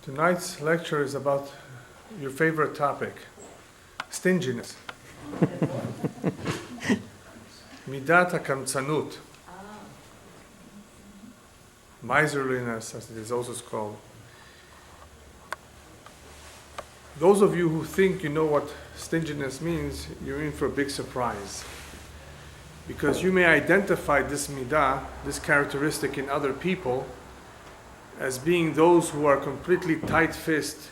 Tonight's lecture is about your favorite topic, stinginess. Midat HaKamtzanut. Miserliness, as it is also called. Those of you who think you know what stinginess means, you're in for a big surprise. Because you may identify this midah, this characteristic in other people, as being those who are completely tight-fisted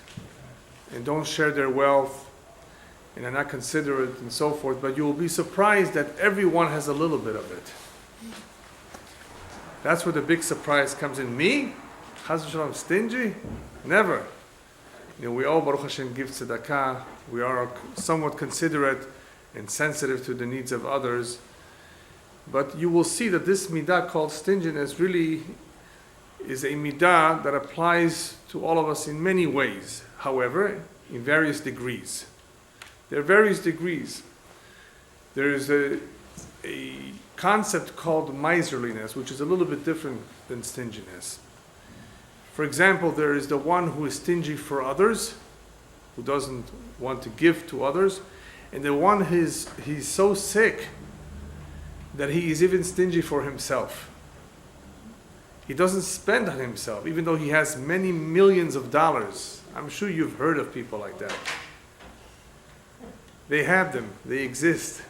and don't share their wealth and are not considerate and so forth, but you will be surprised that everyone has a little bit of it. That's where the big surprise comes in. Me? Chas v'shalom, stingy? Never. We all, Baruch Hashem, give tzedakah. We are somewhat considerate and sensitive to the needs of others. But you will see that this midah called stinginess really is a midah that applies to all of us in many ways. However, in various degrees. There are various degrees. There is a concept called miserliness, which is a little bit different than stinginess. For example, there is the one who is stingy for others, who doesn't want to give to others, and the one he's so sick that he is even stingy for himself. He doesn't spend on himself, even though he has many millions of dollars. I'm sure you've heard of people like that. They have them. They exist.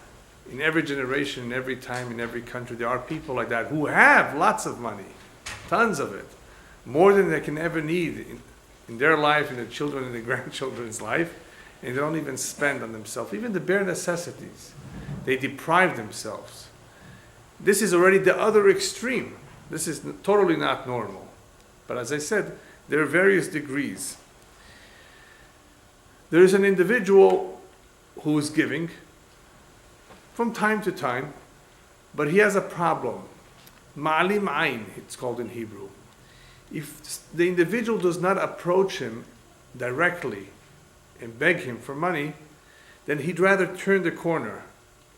In every generation, in every time, in every country, there are people like that who have lots of money, tons of it, more than they can ever need in their life, in their children and their grandchildren's life, and they don't even spend on themselves, even the bare necessities. They deprive themselves. This is already the other extreme. This is totally not normal. But as I said, there are various degrees. There is an individual who is giving from time to time, but he has a problem. Ma'alim ayn, it's called in Hebrew. If the individual does not approach him directly and beg him for money, then he'd rather turn the corner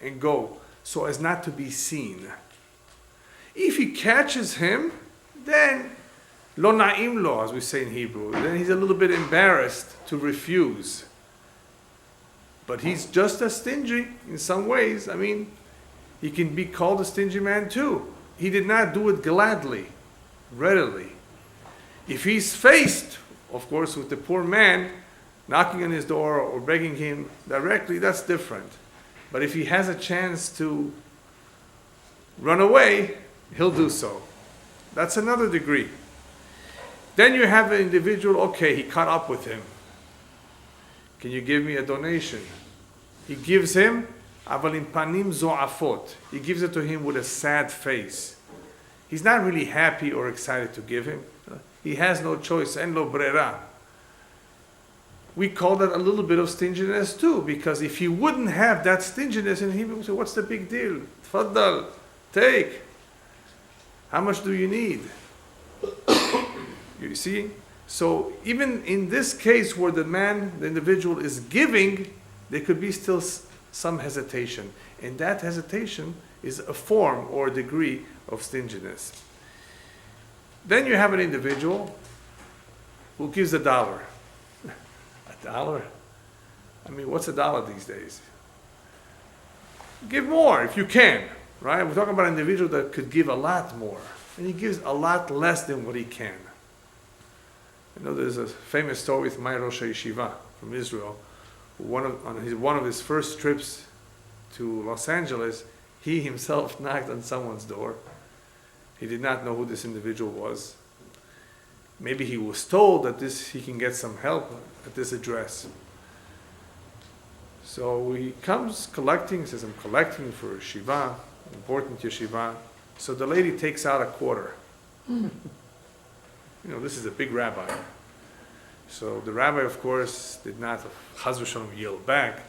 and go so as not to be seen. If he catches him, then lo na'im lo, as we say in Hebrew, then he's a little bit embarrassed to refuse. But he's just as stingy in some ways. I mean, he can be called a stingy man too. He did not do it gladly, readily. If he's faced, of course, with the poor man knocking on his door or begging him directly, that's different. But if he has a chance to run away, he'll do so. That's another degree. Then you have an individual, okay, he caught up with him. Can you give me a donation? He gives him, aval im panim zo'afot. He gives it to him with a sad face. He's not really happy or excited to give him. He has no choice, en lo brera. We call that a little bit of stinginess too, because if he wouldn't have that stinginess, and he would say, what's the big deal? Tfaddal, take. How much do you need? You see? So even in this case where the individual is giving, there could be still some hesitation. And that hesitation is a form or a degree of stinginess. Then you have an individual who gives $1. $1? I mean, what's $1 these days? Give more if you can, right? We're talking about an individual that could give a lot more. And he gives a lot less than what he can. You know, there's a famous story with my Rosh Yeshiva from Israel, who on one of his first trips to Los Angeles, he himself knocked on someone's door. He did not know who this individual was. Maybe he was told that he can get some help at this address. So he comes collecting, says, I'm collecting for a yeshiva, important yeshiva. So the lady takes out a quarter. You know, this is a big rabbi. So the rabbi, of course, did not, chas v'shalom, yield back.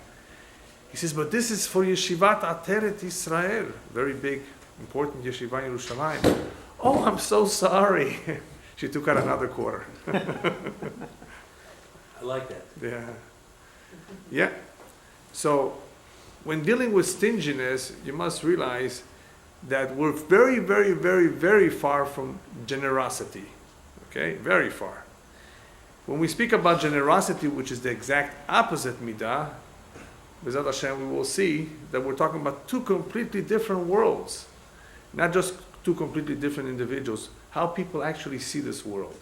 He says, but this is for Yeshivat Ateret Israel, very big, important yeshiva in Yerushalayim. Oh, I'm so sorry. She took out another quarter. I like that. Yeah. Yeah. So when dealing with stinginess, you must realize that we're very, very, very, very far from generosity. Okay? Very far. When we speak about generosity, which is the exact opposite midah, B'ezrat Hashem, we will see that we're talking about two completely different worlds. Not just two completely different individuals, how people actually see this world.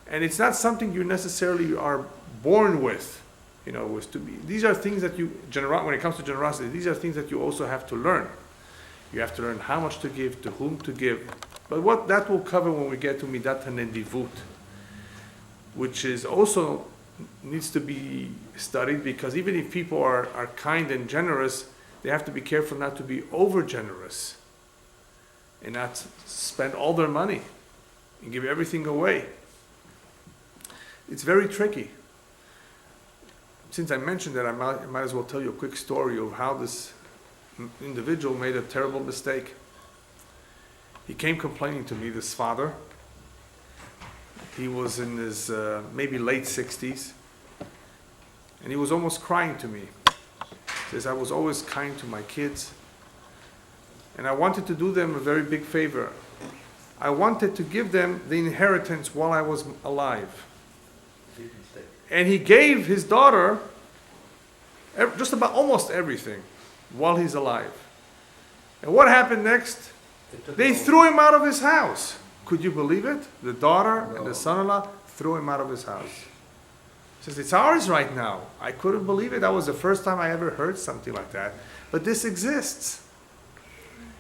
And it's not something you necessarily are born with, was to be. These are things that when it comes to generosity, these are things that you also have to learn. You have to learn how much to give, to whom to give. But what that will cover when we get to Midat HaNedivut, which is also needs to be studied, because even if people are kind and generous, they have to be careful not to be over generous and not spend all their money and give everything away. It's very tricky. Since I mentioned that, I might as well tell you a quick story of how this individual made a terrible mistake. He came complaining to me, this father. He was in his maybe late 60s, and he was almost crying to me. He says, I was always kind to my kids, and I wanted to do them a very big favor. I wanted to give them the inheritance while I was alive. And he gave his daughter just about almost everything while he's alive. And what happened next? They threw him out of his house. Could you believe it? The daughter and the son-in-law threw him out of his house. He says, it's ours right now. I couldn't believe it. That was the first time I ever heard something like that. But this exists.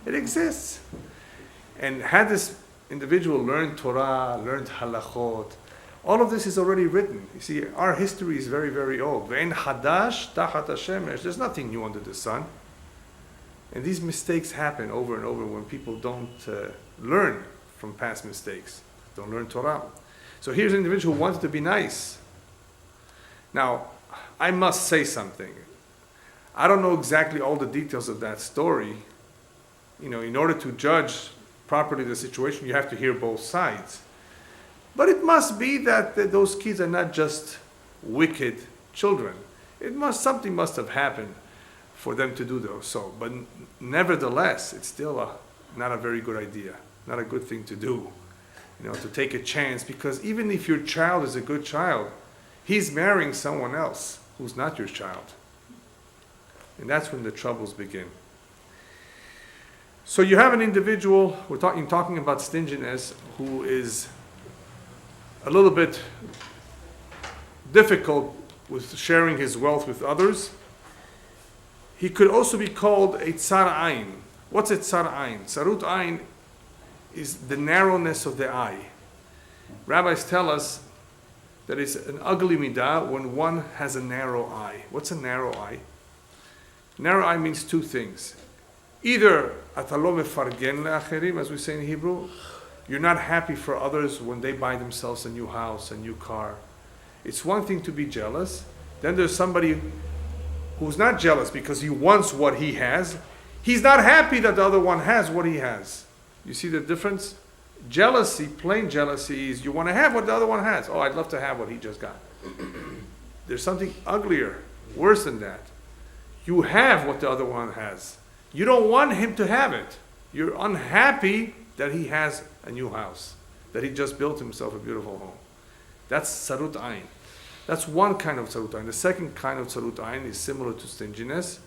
It exists. And had this individual learned Torah, learned halachot, all of this is already written. You see, our history is very, very old. Ve'en hadash tachat hashemesh. There's nothing new under the sun. And these mistakes happen over and over when people don't learn from past mistakes, don't learn Torah. So here's an individual who wanted to be nice. Now, I must say something. I don't know exactly all the details of that story. In order to judge properly the situation, you have to hear both sides. But it must be that those kids are not just wicked children. Something must have happened for them to do those. But nevertheless, it's still not a very good idea, not a good thing to do, to take a chance. Because even if your child is a good child, he's marrying someone else who's not your child. And that's when the troubles begin. So you have an individual, we're talking about stinginess, who is a little bit difficult with sharing his wealth with others. He could also be called a tsar ayn. What's a tsar ayn? Tsarut ayn is the narrowness of the eye. Rabbis tell us that it's an ugly midah when one has a narrow eye. What's a narrow eye? Narrow eye means two things. Either atalo mefargen le'acherim, as we say in Hebrew, you're not happy for others when they buy themselves a new house, a new car. It's one thing to be jealous. Then there's somebody who's not jealous because he wants what he has. He's not happy that the other one has what he has. You see the difference? Jealousy, plain jealousy, is you want to have what the other one has. Oh, I'd love to have what he just got. There's something uglier, worse than that. You have what the other one has. You don't want him to have it. You're unhappy that he has a new house, that he just built himself a beautiful home. That's sarut ayn. That's one kind of sarut ayn. The second kind of sarut ayn is similar to stinginess.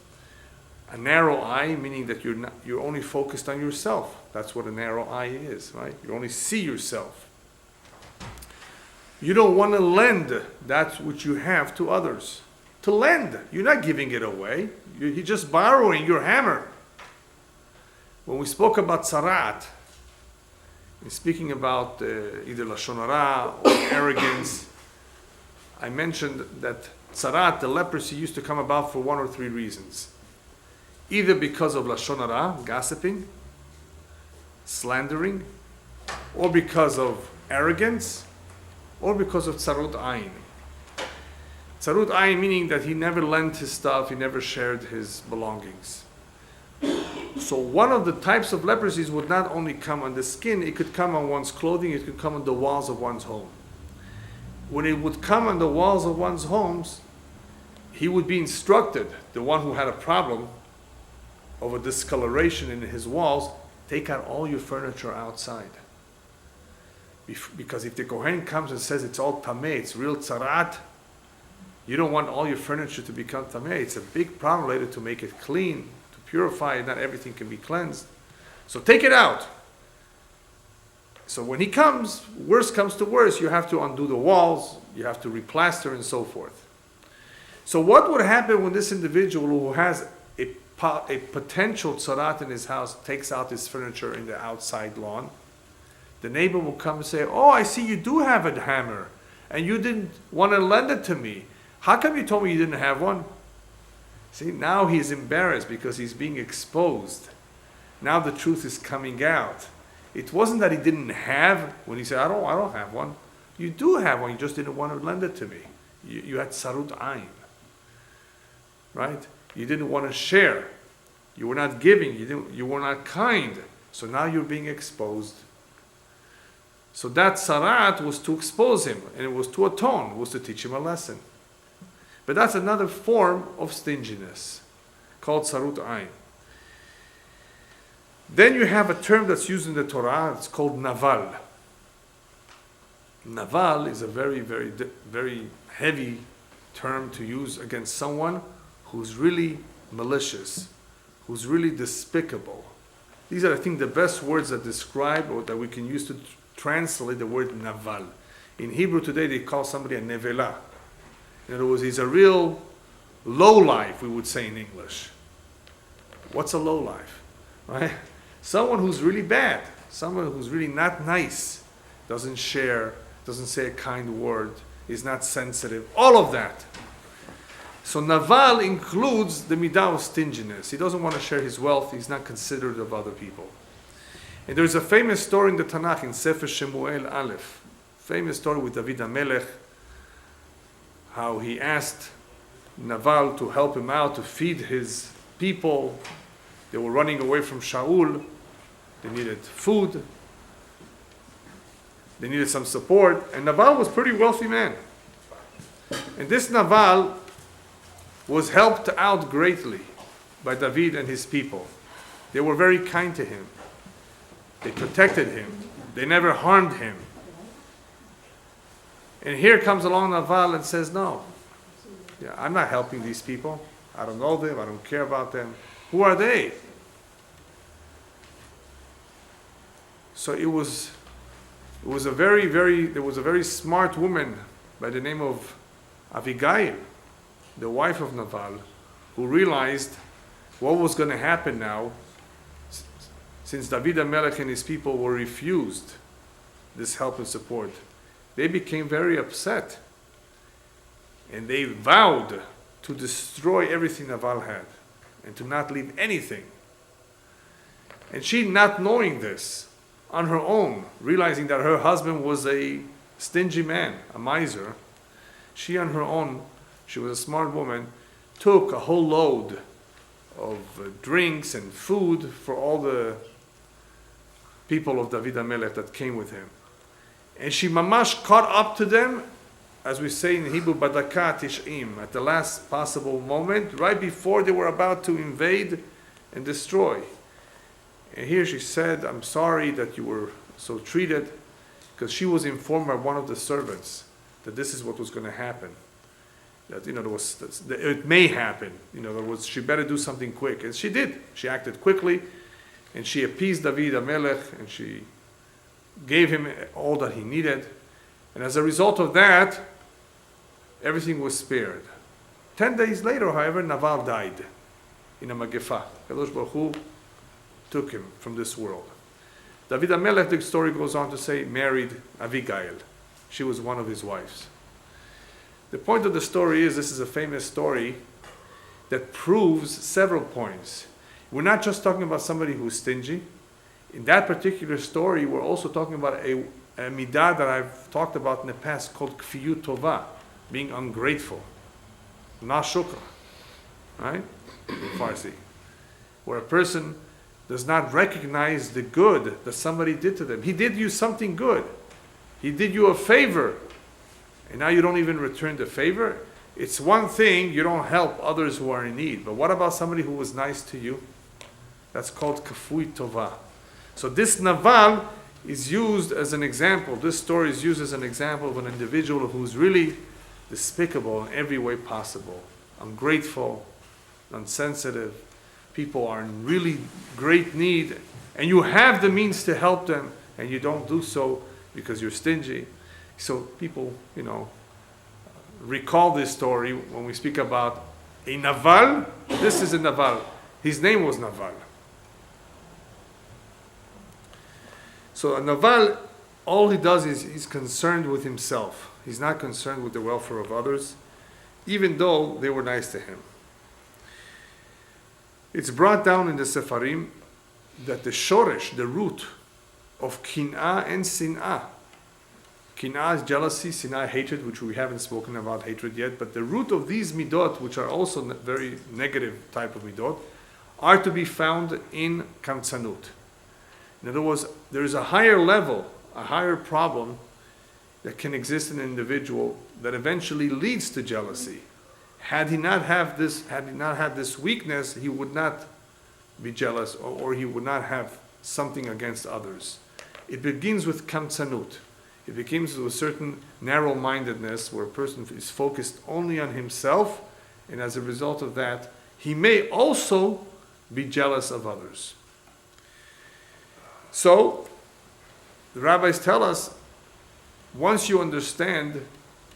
A narrow eye, meaning that you're only focused on yourself. That's what a narrow eye is, right? You only see yourself. You don't want to lend that which you have to others. To lend, you're not giving it away. You're just borrowing your hammer. When we spoke about sarat, in speaking about either lashon hara or arrogance, I mentioned that sarat, the leprosy, used to come about for one or three reasons. Either because of lashon hara, gossiping, slandering, or because of arrogance, or because of tsarut ayn. Tsarut ayn meaning that he never lent his stuff, he never shared his belongings. So one of the types of leprosies would not only come on the skin, it could come on one's clothing, it could come on the walls of one's home. When it would come on the walls of one's homes, he would be instructed, the one who had a problem of a discoloration in his walls, take out all your furniture outside. Because if the Kohen comes and says it's all tameh, it's real tzarat, you don't want all your furniture to become tameh. It's a big problem later to make it clean, to purify it. Not everything can be cleansed. So take it out. So when he comes, worst comes to worst, you have to undo the walls, you have to replaster and so forth. So what would happen when this individual who has a potential tzarat in his house takes out his furniture in the outside lawn? The neighbor will come and say, oh, I see you do have a hammer and you didn't want to lend it to me. How come you told me you didn't have one? See, now he's embarrassed because he's being exposed. Now the truth is coming out. It wasn't that he didn't have when he said, I don't have one. You do have one, you just didn't want to lend it to me. You had sarut ayn. Right? You didn't want to share. You were not giving, you were not kind. So now you're being exposed. So that sarat was to expose him, and it was to atone, was to teach him a lesson. But that's another form of stinginess, called sarut ayn. Then you have a term that's used in the Torah, it's called Nabal. Nabal is a very, very, very heavy term to use against someone who's really malicious, who's really despicable. These are, I think, the best words that describe or that we can use to translate the word Nabal. In Hebrew today, they call somebody a nevela. In other words, he's a real lowlife, we would say in English. What's a lowlife? Right? Someone who's really bad, someone who's really not nice, doesn't share, doesn't say a kind word, is not sensitive, all of that. So Nabal includes the midah of stinginess. He doesn't want to share his wealth, he's not considerate of other people. And there's a famous story in the Tanakh, in Sefer Shemuel Aleph, famous story with David HaMelech, how he asked Nabal to help him out, to feed his people. They were running away from Shaul. They needed food. They needed some support. And Nabal was a pretty wealthy man. And this Nabal was helped out greatly by David and his people. They were very kind to him. They protected him. They never harmed him. And here comes along Nabal and says, no, I'm not helping these people. I don't know them. I don't care about them. Who are they? So there was a very smart woman by the name of Abigail, the wife of Nabal, who realized what was going to happen now, since David HaMelech and his people were refused this help and support. They became very upset, and they vowed to destroy everything Nabal had, and to not leave anything. And she, not knowing this, on her own, realizing that her husband was a stingy man, a miser, she on her own, she was a smart woman, took a whole load of drinks and food for all the people of David HaMelech that came with him. And she mamash caught up to them, as we say in Hebrew, badaka tish'im, at the last possible moment, right before they were about to invade and destroy. And here she said, I'm sorry that you were so treated, because she was informed by one of the servants that this is what was going to happen. That, it may happen. She better do something quick. And she did. She acted quickly, and she appeased David HaMelech, and she gave him all that he needed. And as a result of that, everything was spared. 10 days later, however, Nabal died in a magefa. Kadosh Baruch Hu took him from this world. David HaMelech, the story goes on to say, married Abigail. She was one of his wives. The point of the story is, this is a famous story that proves several points. We're not just talking about somebody who's stingy. In that particular story, we're also talking about a midah that I've talked about in the past called kfiyut tova, being ungrateful. Na shukra, right? In Farsi. Where a person does not recognize the good that somebody did to them. He did you something good. He did you a favor. And now you don't even return the favor. It's one thing, you don't help others who are in need. But what about somebody who was nice to you? That's called kafui tova. So this Nabal, is used as an example. This story is used as an example of an individual who's really despicable in every way possible. Ungrateful, insensitive. People are in really great need, and you have the means to help them, and you don't do so because you're stingy. So people, recall this story when we speak about a Nabal. This is a Nabal. His name was Nabal. So a Nabal, all he does is he's concerned with himself. He's not concerned with the welfare of others, even though they were nice to him. It's brought down in the Sefarim that the shoresh, the root of kin'ah and sin'ah. Kin'ah is jealousy, sin'ah hatred, which we haven't spoken about hatred yet, but the root of these midot, which are also very negative type of midot, are to be found in kamtsanut. In other words, there is a higher level, a higher problem that can exist in an individual that eventually leads to jealousy. Had he not had this weakness, he would not be jealous, or he would not have something against others. It begins with kamtsanut. It begins with a certain narrow-mindedness where a person is focused only on himself, and as a result of that, he may also be jealous of others. So, the rabbis tell us, once you understand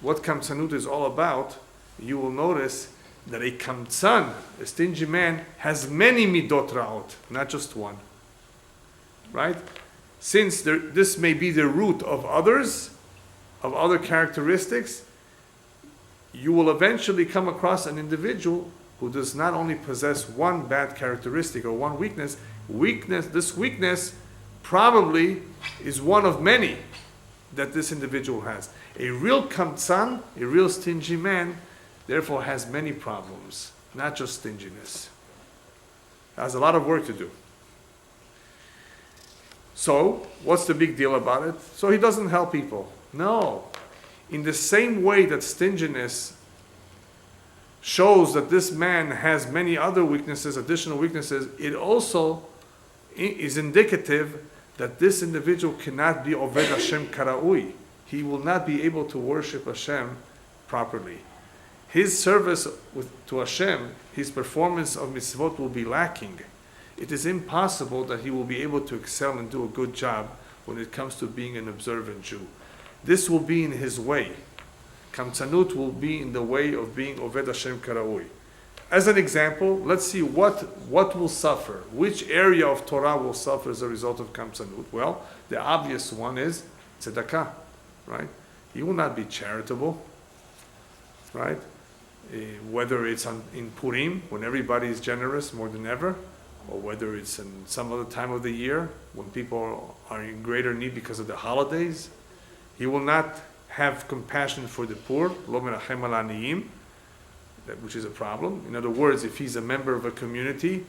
what kamtsanut is all about, you will notice that a kamtsan, a stingy man, has many midot ra'ot, not just one. Right? Since this may be the root of others, of other characteristics, you will eventually come across an individual who does not only possess one bad characteristic or one weakness. This weakness probably is one of many that this individual has. A real kamtsan, a real stingy man, therefore has many problems, not just stinginess. Has a lot of work to do. So, what's the big deal about it? So he doesn't help people. No. In the same way that stinginess shows that this man has many other weaknesses, additional weaknesses, it also is indicative that this individual cannot be Oved Hashem Karaui. He will not be able to worship Hashem properly. His service to Hashem, his performance of mitzvot will be lacking. It is impossible that he will be able to excel and do a good job when it comes to being an observant Jew. This will be in his way. Kamtsanut will be in the way of being Oved Hashem Karaui. As an example, let's see what will suffer. Which area of Torah will suffer as a result of kamtsanut? Well, the obvious one is tzedakah, right? He will not be charitable, right? Whether it's in Purim, when everybody is generous more than ever, or whether it's in some other time of the year, when people are in greater need because of the holidays. He will not have compassion for the poor, lo merachem al aniyim, which is a problem. In other words, if he's a member of a community,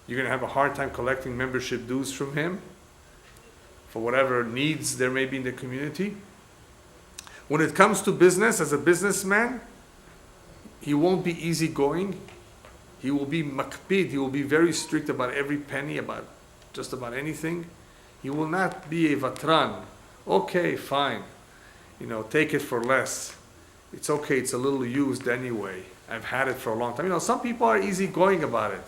you're going to have a hard time collecting membership dues from him for whatever needs there may be in the community. When it comes to business, as a businessman, he won't be easygoing. He will be makpid. He will be very strict about every penny, about just about anything. He will not be a vatran. Okay, fine. Take it for less. It's okay. It's a little used anyway. I've had it for a long time. Some people are easygoing about it.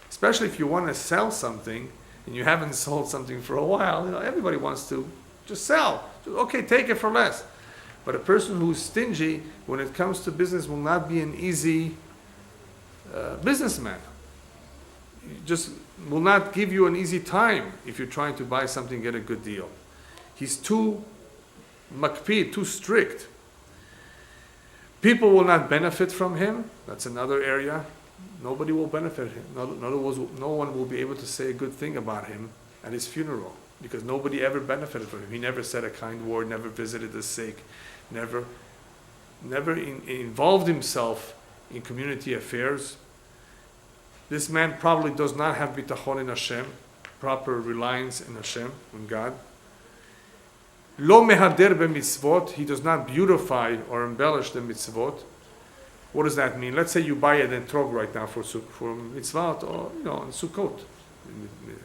Especially if you want to sell something and you haven't sold something for a while. Everybody wants to just sell. Okay, take it for less. But a person who's stingy when it comes to business will not be an easy businessman. He just will not give you an easy time if you're trying to buy something, get a good deal. He's too makpid, too strict. People will not benefit from him. That's another area. Nobody will benefit him. In other words, no one will be able to say a good thing about him at his funeral because nobody ever benefited from him. He never said a kind word, never visited the sick, never involved himself in community affairs. This man probably does not have bitachon in Hashem, proper reliance in Hashem, in God. Lo mehader b'mitzvot, he does not beautify or embellish the mitzvot. What does that mean? Let's say you buy an etrog right now for mitzvot, or in Sukkot.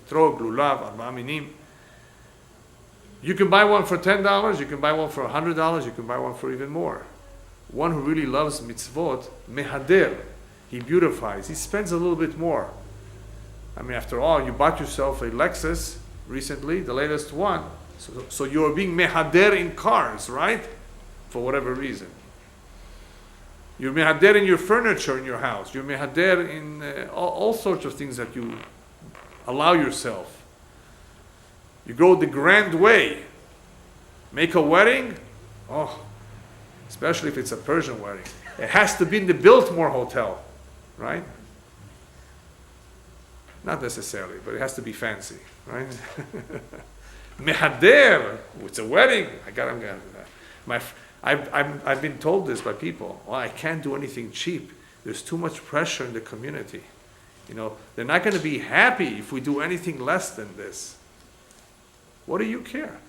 Etrog, lulav, arba minim. You can buy one for $10, you can buy one for $100, you can buy one for even more. One who really loves mitzvot, mehader, he beautifies, he spends a little bit more. I mean, after all, you bought yourself a Lexus recently, the latest one, so you're being mehader in cars, right? For whatever reason. You're mehader in your furniture in your house. You're mehader in all sorts of things that you allow yourself. You go the grand way. Make a wedding, especially if it's a Persian wedding. It has to be in the Biltmore Hotel, right? Not necessarily, but it has to be fancy, right? Mehader, it's a wedding. I've been told this by people. Well, I can't do anything cheap. There's too much pressure in the community. You know, they're not going to be happy if we do anything less than this. What do you care?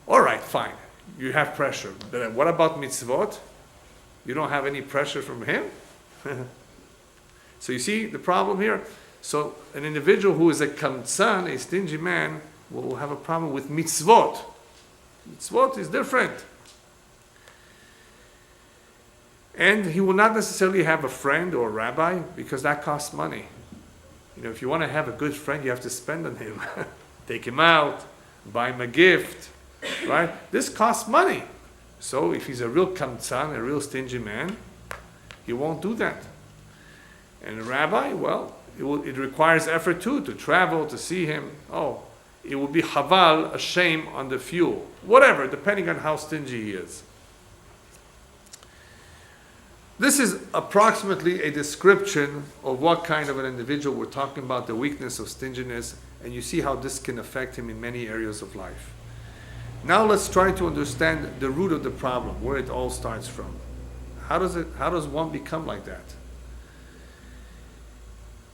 All right, fine. You have pressure. But what about mitzvot? You don't have any pressure from him? So you see the problem here? So an individual who is a kamtzan, a stingy man, will have a problem with mitzvot. Mitzvot is different. And he will not necessarily have a friend or a rabbi because that costs money. You know, if you want to have a good friend, you have to spend on him. Take him out, buy him a gift, right? This costs money. So if he's a real kamtzan, a real stingy man, he won't do that. And a rabbi, well, it requires effort too, to travel, to see him. Oh, it will be haval, a shame on the fuel. Whatever, depending on how stingy he is. This is approximately a description of what kind of an individual we're talking about, the weakness of stinginess, and you see how this can affect him in many areas of life. Now let's try to understand the root of the problem, where it all starts from. How does one become like that?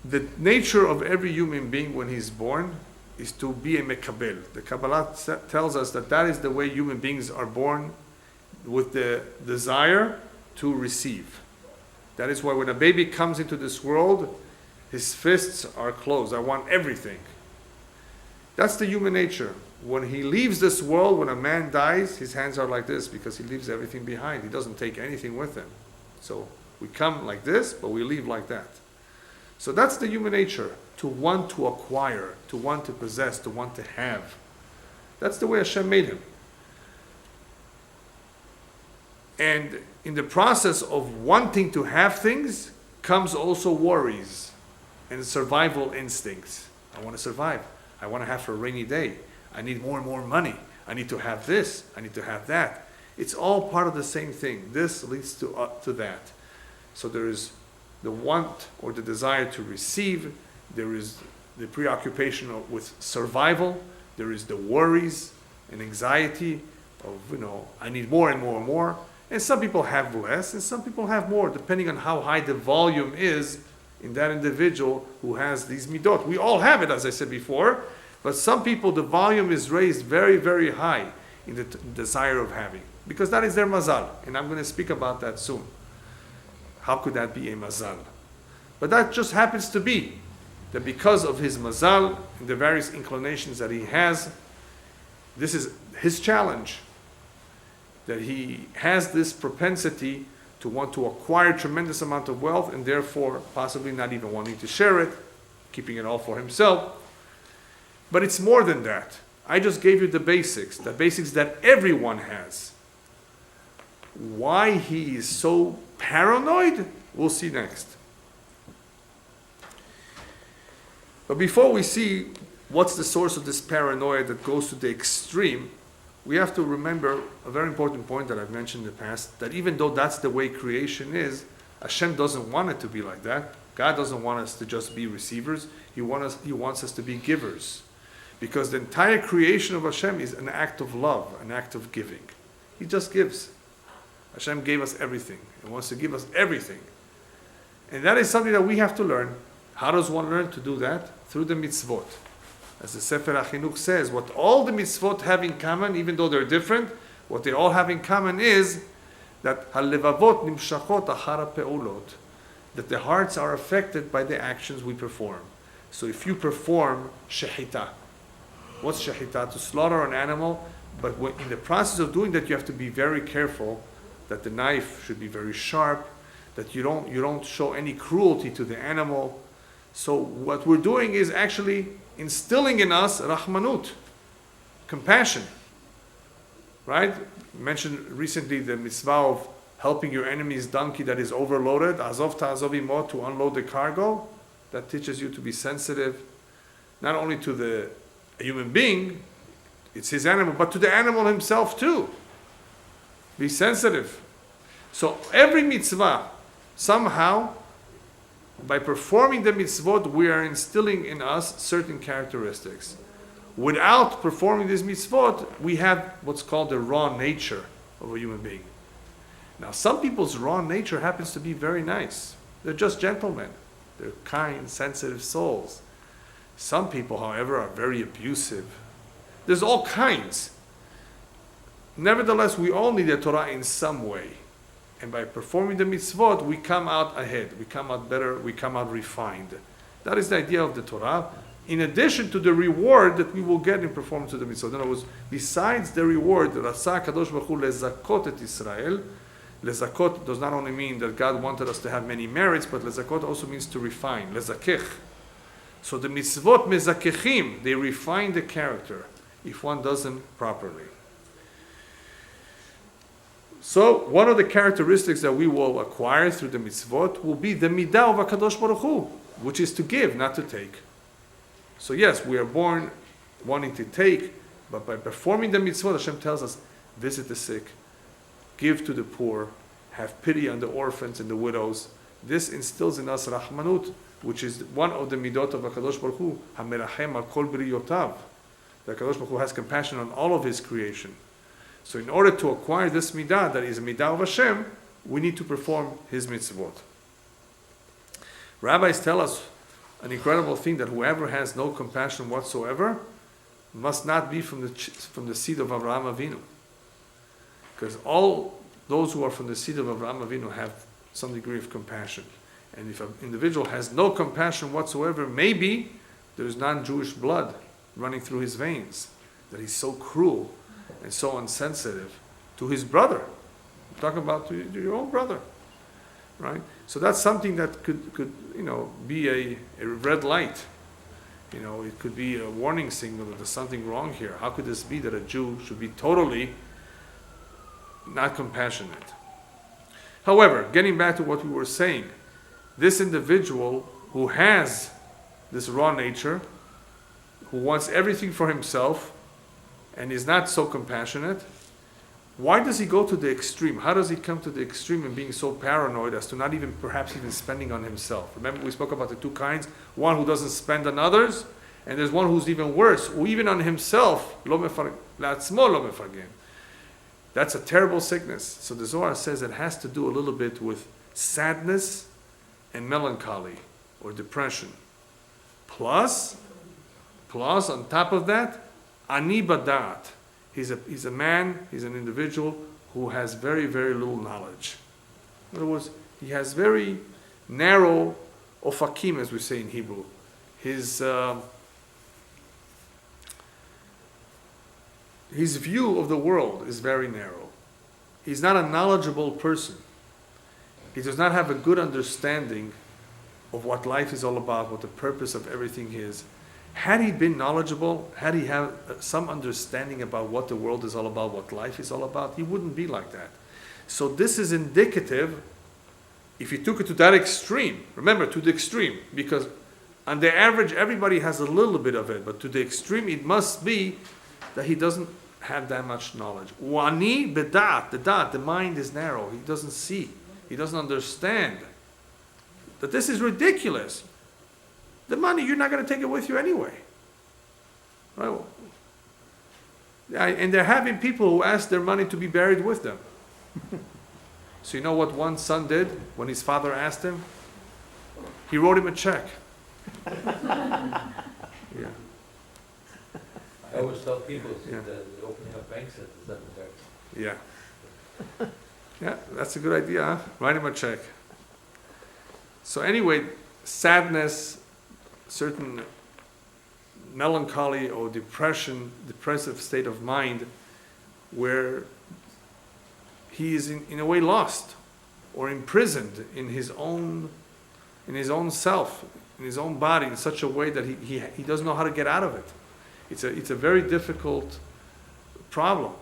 The nature of every human being when he's born is to be a mekabel. The Kabbalah tells us that is the way human beings are born, with the desire to receive. That is why when a baby comes into this world, his fists are closed. I want everything. That's the human nature. When he leaves this world, when a man dies, his hands are like this because he leaves everything behind. He doesn't take anything with him. So we come like this, but we leave like that. So that's the human nature, to want to acquire, to want to possess, to want to have. That's the way Hashem made him. And in the process of wanting to have things comes also worries and survival instincts. I want to survive. I want to have for a rainy day. I need more and more money. I need to have this. I need to have that. It's all part of the same thing. This leads to that. So there is the want or the desire to receive. There is the preoccupation with survival. There is the worries and anxiety of, I need more and more and more. And some people have less and some people have more, depending on how high the volume is in that individual who has these midot. We all have it, as I said before, but some people, the volume is raised very, very high in the desire of having, because that is their mazal, and I'm going to speak about that soon. How could that be a mazal? But that just happens to be that because of his mazal and the various inclinations that he has, this is his challenge, that he has this propensity to want to acquire a tremendous amount of wealth and therefore possibly not even wanting to share it, keeping it all for himself. But it's more than that. I just gave you the basics that everyone has. Why he is so paranoid, we'll see next. But before we see what's the source of this paranoia that goes to the extreme, we have to remember a very important point that I've mentioned in the past, that even though that's the way creation is, Hashem doesn't want it to be like that. God doesn't want us to just be receivers. He wants us to be givers. Because the entire creation of Hashem is an act of love, an act of giving. He just gives. Hashem gave us everything. He wants to give us everything. And that is something that we have to learn. How does one learn to do that? Through the mitzvot. As the Sefer HaChinuch says, what all the mitzvot have in common, even though they're different, what they all have in common is that halevavot nimshachot achara pe'olot, that the hearts are affected by the actions we perform. So if you perform shechita, what's shechita? To slaughter an animal But in the process of doing that, you have to be very careful that the knife should be very sharp, that you don't show any cruelty to the animal. So what we're doing is actually instilling in us rahmanut, compassion. Right? I mentioned recently the mitzvah of helping your enemy's donkey that is overloaded, azov ta'azov imo, to unload the cargo. That teaches you to be sensitive, not only to the human being, it's his animal, but to the animal himself too. Be sensitive. So every mitzvah, somehow, by performing the mitzvot, we are instilling in us certain characteristics. Without performing these mitzvot, we have what's called the raw nature of a human being. Now, some people's raw nature happens to be very nice. They're just gentlemen. They're kind, sensitive souls. Some people, however, are very abusive. There's all kinds. Nevertheless, we all need the Torah in some way. And by performing the mitzvot, we come out ahead. We come out better. We come out refined. That is the idea of the Torah, in addition to the reward that we will get in performance of the mitzvot. In other words, besides the reward, Rasa Kadosh Baruch Hu lezakot et Israel. Lezakot does not only mean that God wanted us to have many merits, but lezakot also means to refine. Lezakech. So the mitzvot mezakechim, they refine the character if one does them properly. So one of the characteristics that we will acquire through the mitzvot will be the midah of HaKadosh Baruch Hu, which is to give, not to take. So yes, we are born wanting to take, but by performing the mitzvot, Hashem tells us, visit the sick, give to the poor, have pity on the orphans and the widows. This instills in us rahmanut, which is one of the midot of HaKadosh Baruch Hu, HaMerachem al kol briyotav. The HaKadosh Baruch Hu has compassion on all of His creation. So in order to acquire this midah, that is a midah of Hashem, we need to perform His mitzvot. Rabbis tell us an incredible thing, that whoever has no compassion whatsoever must not be from the seed of Avraham Avinu. Because all those who are from the seed of Avraham Avinu have some degree of compassion. And if an individual has no compassion whatsoever, maybe there's non-Jewish blood running through his veins, that he's so cruel and so insensitive to his brother. I'm talking about to your own brother, right? So that's something that could be a red light. It could be a warning signal that there's something wrong here. How could this be that a Jew should be totally not compassionate? However, getting back to what we were saying, this individual who has this raw nature, who wants everything for himself and is not so compassionate, why does he go to the extreme? How does he come to the extreme in being so paranoid as to not even perhaps even spending on himself? Remember, we spoke about the two kinds, one who doesn't spend on others, and there's one who's even worse, who even on himself, la'atzmo lo mefargen. That's a terrible sickness. So the Zohar says it has to do a little bit with sadness and melancholy or depression. Plus on top of that, ani badat. He's a man, he's an individual who has very, very little knowledge. In other words, he has very narrow ofakim, as we say in Hebrew. His view of the world is very narrow. He's not a knowledgeable person. He does not have a good understanding of what life is all about, what the purpose of everything is. Had he been knowledgeable, had he had some understanding about what the world is all about, what life is all about, he wouldn't be like that. So this is indicative, if you took it to that extreme, remember, to the extreme, because on the average, everybody has a little bit of it, but to the extreme, it must be that he doesn't have that much knowledge. Wani bedat, the mind is narrow. He doesn't see. He doesn't understand that this is ridiculous. The money, you're not going to take it with you anyway. Right? And they're having people who ask their money to be buried with them. So you know what one son did when his father asked him? He wrote him a check. Yeah. I always tell people that opening up banks at the cemetery. Yeah. Yeah, that's a good idea, huh? Write him a check. So anyway, sadness, certain melancholy or depressive state of mind where he is in a way lost or imprisoned in his own self, in his own body, in such a way that he doesn't know how to get out of it. It's a very difficult problem.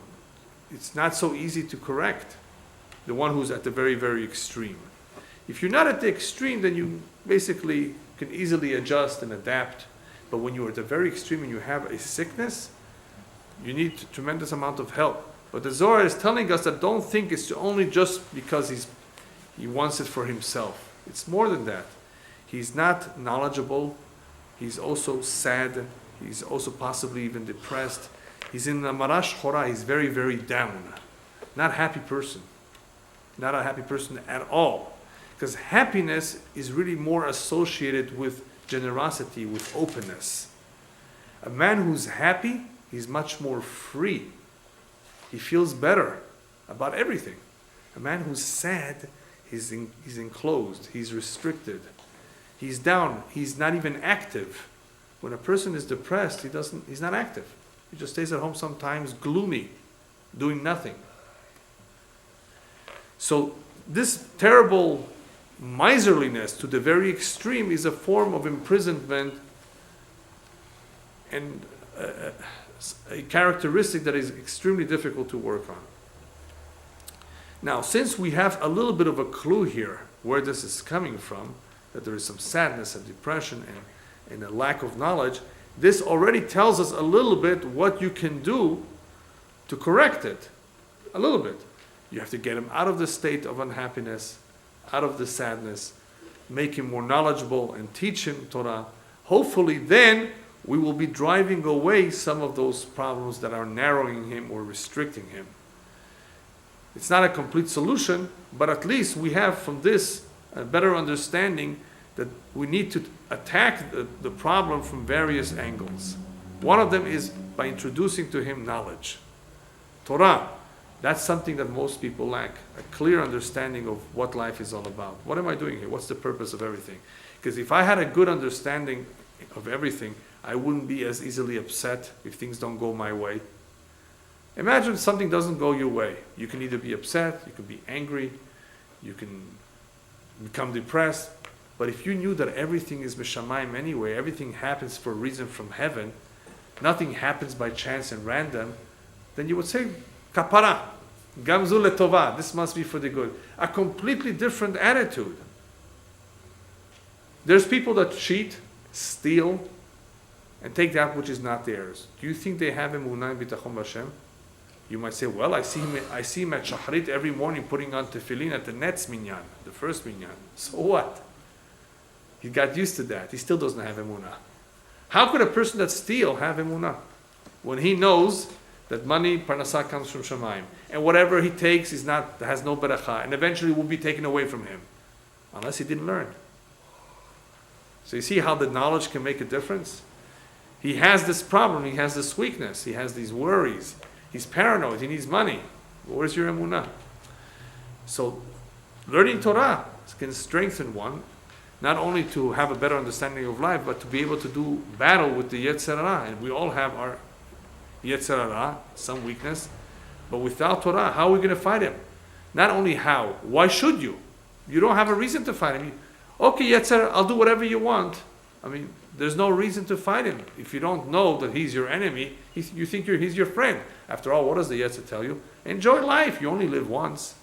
It's not so easy to correct, the one who's at the very, very extreme. If you're not at the extreme, then you basically can easily adjust and adapt. But when you're at the very extreme and you have a sickness, you need a tremendous amount of help. But the Zohar is telling us that don't think it's only just because he wants it for himself. It's more than that. He's not knowledgeable. He's also sad. He's also possibly even depressed. He's in the marash chora. He's very, very down. Not a happy person. Not a happy person at all. Because happiness is really more associated with generosity, with openness. A man who's happy, he's much more free. He feels better about everything. A man who's sad, he's enclosed, he's restricted. He's down, he's not even active. When a person is depressed, he's not active. He just stays at home sometimes gloomy, doing nothing. So this terrible miserliness to the very extreme is a form of imprisonment and a characteristic that is extremely difficult to work on. Now, since we have a little bit of a clue here where this is coming from, that there is some sadness and depression and a lack of knowledge, this already tells us a little bit what you can do to correct it. A little bit. You have to get him out of the state of unhappiness, out of the sadness, make him more knowledgeable and teach him Torah. Hopefully then we will be driving away some of those problems that are narrowing him or restricting him. It's not a complete solution, but at least we have from this a better understanding that we need to attack the problem from various angles. One of them is by introducing to him knowledge. Torah. That's something that most people lack, a clear understanding of what life is all about. What am I doing here? What's the purpose of everything? Because if I had a good understanding of everything, I wouldn't be as easily upset if things don't go my way. Imagine something doesn't go your way. You can either be upset, you can be angry, you can become depressed. But if you knew that everything is mishamayim anyway, everything happens for a reason from heaven, nothing happens by chance and random, then you would say, Kapara, gamzu letova, this must be for the good. A completely different attitude. There's people that cheat, steal, and take that which is not theirs. Do you think they have emunah and bitachon b'Hashem? You might say, well, I see him at Shacharit every morning putting on tefillin at the next minyan, the first minyan. So what? He got used to that. He still doesn't have emunah. How could a person that steals have emunah when he knows that money, parnasah, comes from Shamayim, and whatever he takes has no beracha, and eventually will be taken away from him, unless he didn't learn. So you see how the knowledge can make a difference? He has this problem, he has this weakness, he has these worries, he's paranoid, he needs money. Where's your emunah? So learning Torah can strengthen one, not only to have a better understanding of life, but to be able to do battle with the Yetzer Hara. And we all have our Yetzer Hara, some weakness, but without Torah, how are we going to fight him? Not only how, why should you? You don't have a reason to fight him. Okay, Yetzer Hara, I'll do whatever you want. I mean, there's no reason to fight him. If you don't know that he's your enemy, you think he's your friend. After all, what does the Yetzer tell you? Enjoy life, you only live once.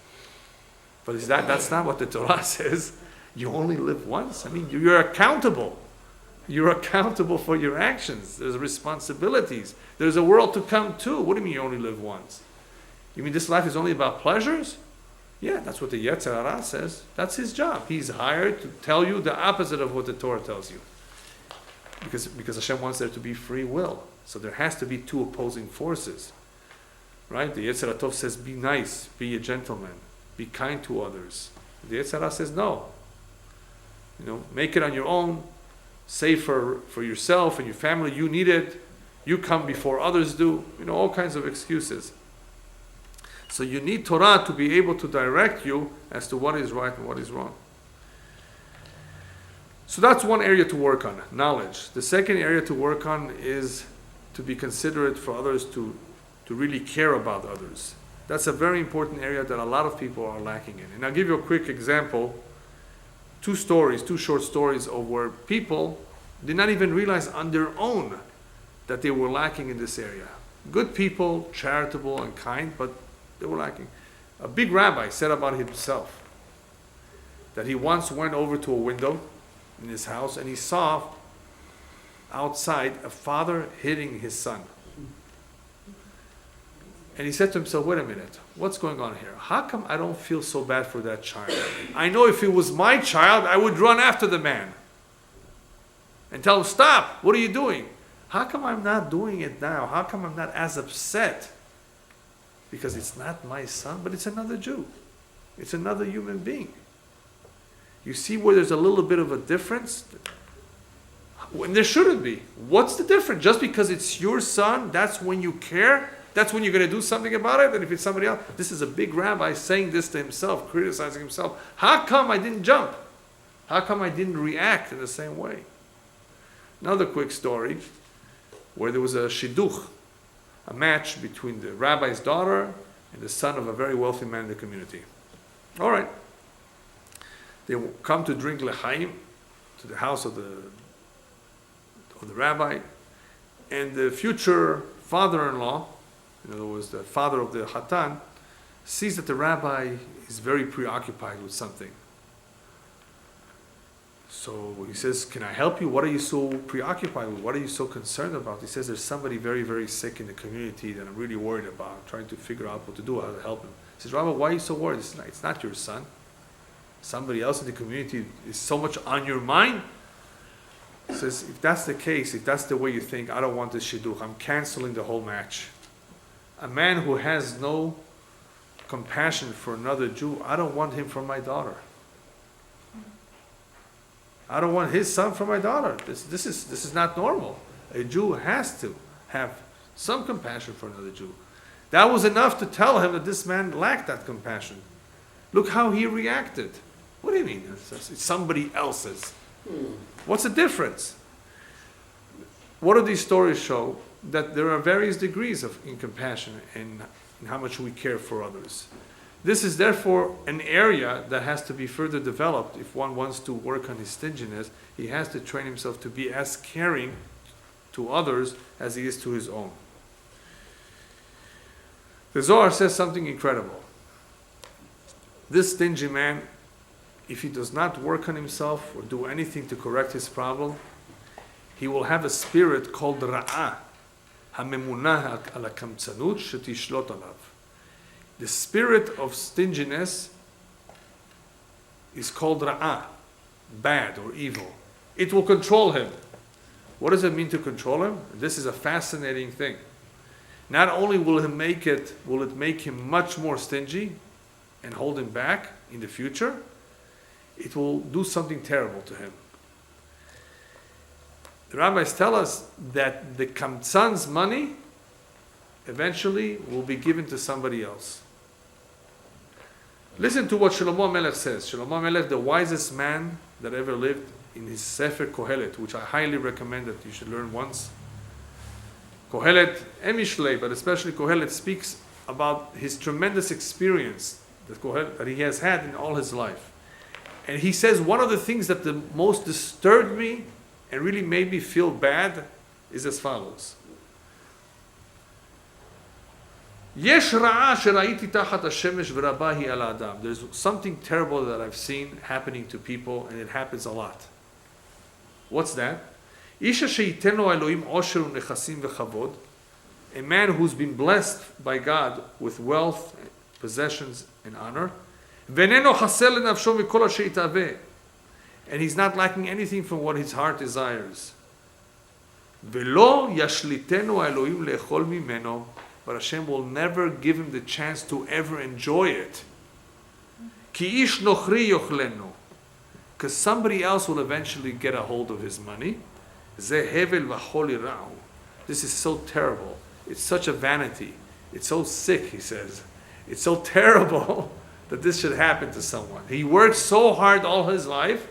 But that's not what the Torah says. You only live once. I mean, you're accountable. You're accountable for your actions. There's responsibilities. There's a world to come too. What do you mean you only live once? You mean this life is only about pleasures? Yeah, that's what the Yetzer Hara says. That's his job. He's hired to tell you the opposite of what the Torah tells you. Because Hashem wants there to be free will. So there has to be two opposing forces. Right? The Yetzer Hara says, be nice, be a gentleman, be kind to others. The Yetzer Hara says, no. Make it on your own. Save for yourself and your family. You need it. You come before others do. All kinds of excuses. So you need Torah to be able to direct you as to what is right and what is wrong. So that's one area to work on, knowledge. The second area to work on is to be considerate for others, to to really care about others. That's a very important area that a lot of people are lacking in. And I'll give you a quick example. Two short stories of where people did not even realize on their own that they were lacking in this area. Good people, charitable and kind, but they were lacking. A big rabbi said about himself that he once went over to a window in his house and he saw outside a father hitting his son. And he said to himself, wait a minute, what's going on here? How come I don't feel so bad for that child? I know if it was my child, I would run after the man and tell him, stop, what are you doing? How come I'm not doing it now? How come I'm not as upset? Because it's not my son, but it's another Jew. It's another human being. You see where there's a little bit of a difference? When there shouldn't be. What's the difference? Just because it's your son, that's when you care? That's when you're going to do something about it? And if it's somebody else, this is a big rabbi saying this to himself, criticizing himself. How come I didn't jump? How come I didn't react in the same way? Another quick story where there was a shidduch, a match between the rabbi's daughter and the son of a very wealthy man in the community. All right. They come to drink l'chaim to the house of the rabbi, and the future father-in-law, in other words, the father of the Hatan, sees that the rabbi is very preoccupied with something. So he says, can I help you? What are you so preoccupied with? What are you so concerned about? He says, there's somebody very, very sick in the community that I'm really worried about. I'm trying to figure out what to do, how to help him. He says, Rabbi, why are you so worried? It's not your son. Somebody else in the community is so much on your mind. He says, if that's the case, if that's the way you think, I don't want this shidduch. I'm canceling the whole match. A man who has no compassion for another Jew, I don't want him for my daughter. I don't want his son for my daughter. This is not normal. A Jew has to have some compassion for another Jew. That was enough to tell him that this man lacked that compassion. Look how he reacted. What do you mean? It's somebody else's. What's the difference? What do these stories show? That there are various degrees in compassion and in how much we care for others. This is therefore an area that has to be further developed. If one wants to work on his stinginess, he has to train himself to be as caring to others as he is to his own. The Zohar says something incredible. This stingy man, if he does not work on himself or do anything to correct his problem, he will have a spirit called Ra'ah, HaMemunah al HaKamtzanut shetishlot alav. The spirit of stinginess is called Ra'ah, bad or evil. It will control him. What does it mean to control him? This is a fascinating thing. Not only will it make him much more stingy and hold him back in the future, it will do something terrible to him. The rabbis tell us that the kamtzan's money eventually will be given to somebody else. Listen to what Shlomo Melech says. Shlomo Melech, the wisest man that ever lived, in his Sefer Kohelet, which I highly recommend that you should learn once. Kohelet, Emishlei, but especially Kohelet, speaks about his tremendous experience that he has had in all his life. And he says one of the things that the most disturbed me and really made me feel bad is as follows. There's something terrible that I've seen happening to people, and it happens a lot. What's that? A man who's been blessed by God with wealth, possessions, and honor, and he's not lacking anything from what his heart desires. But Hashem will never give him the chance to ever enjoy it. Because somebody else will eventually get a hold of his money. This is so terrible. It's such a vanity. It's so sick, he says. It's so terrible that this should happen to someone. He worked so hard all his life,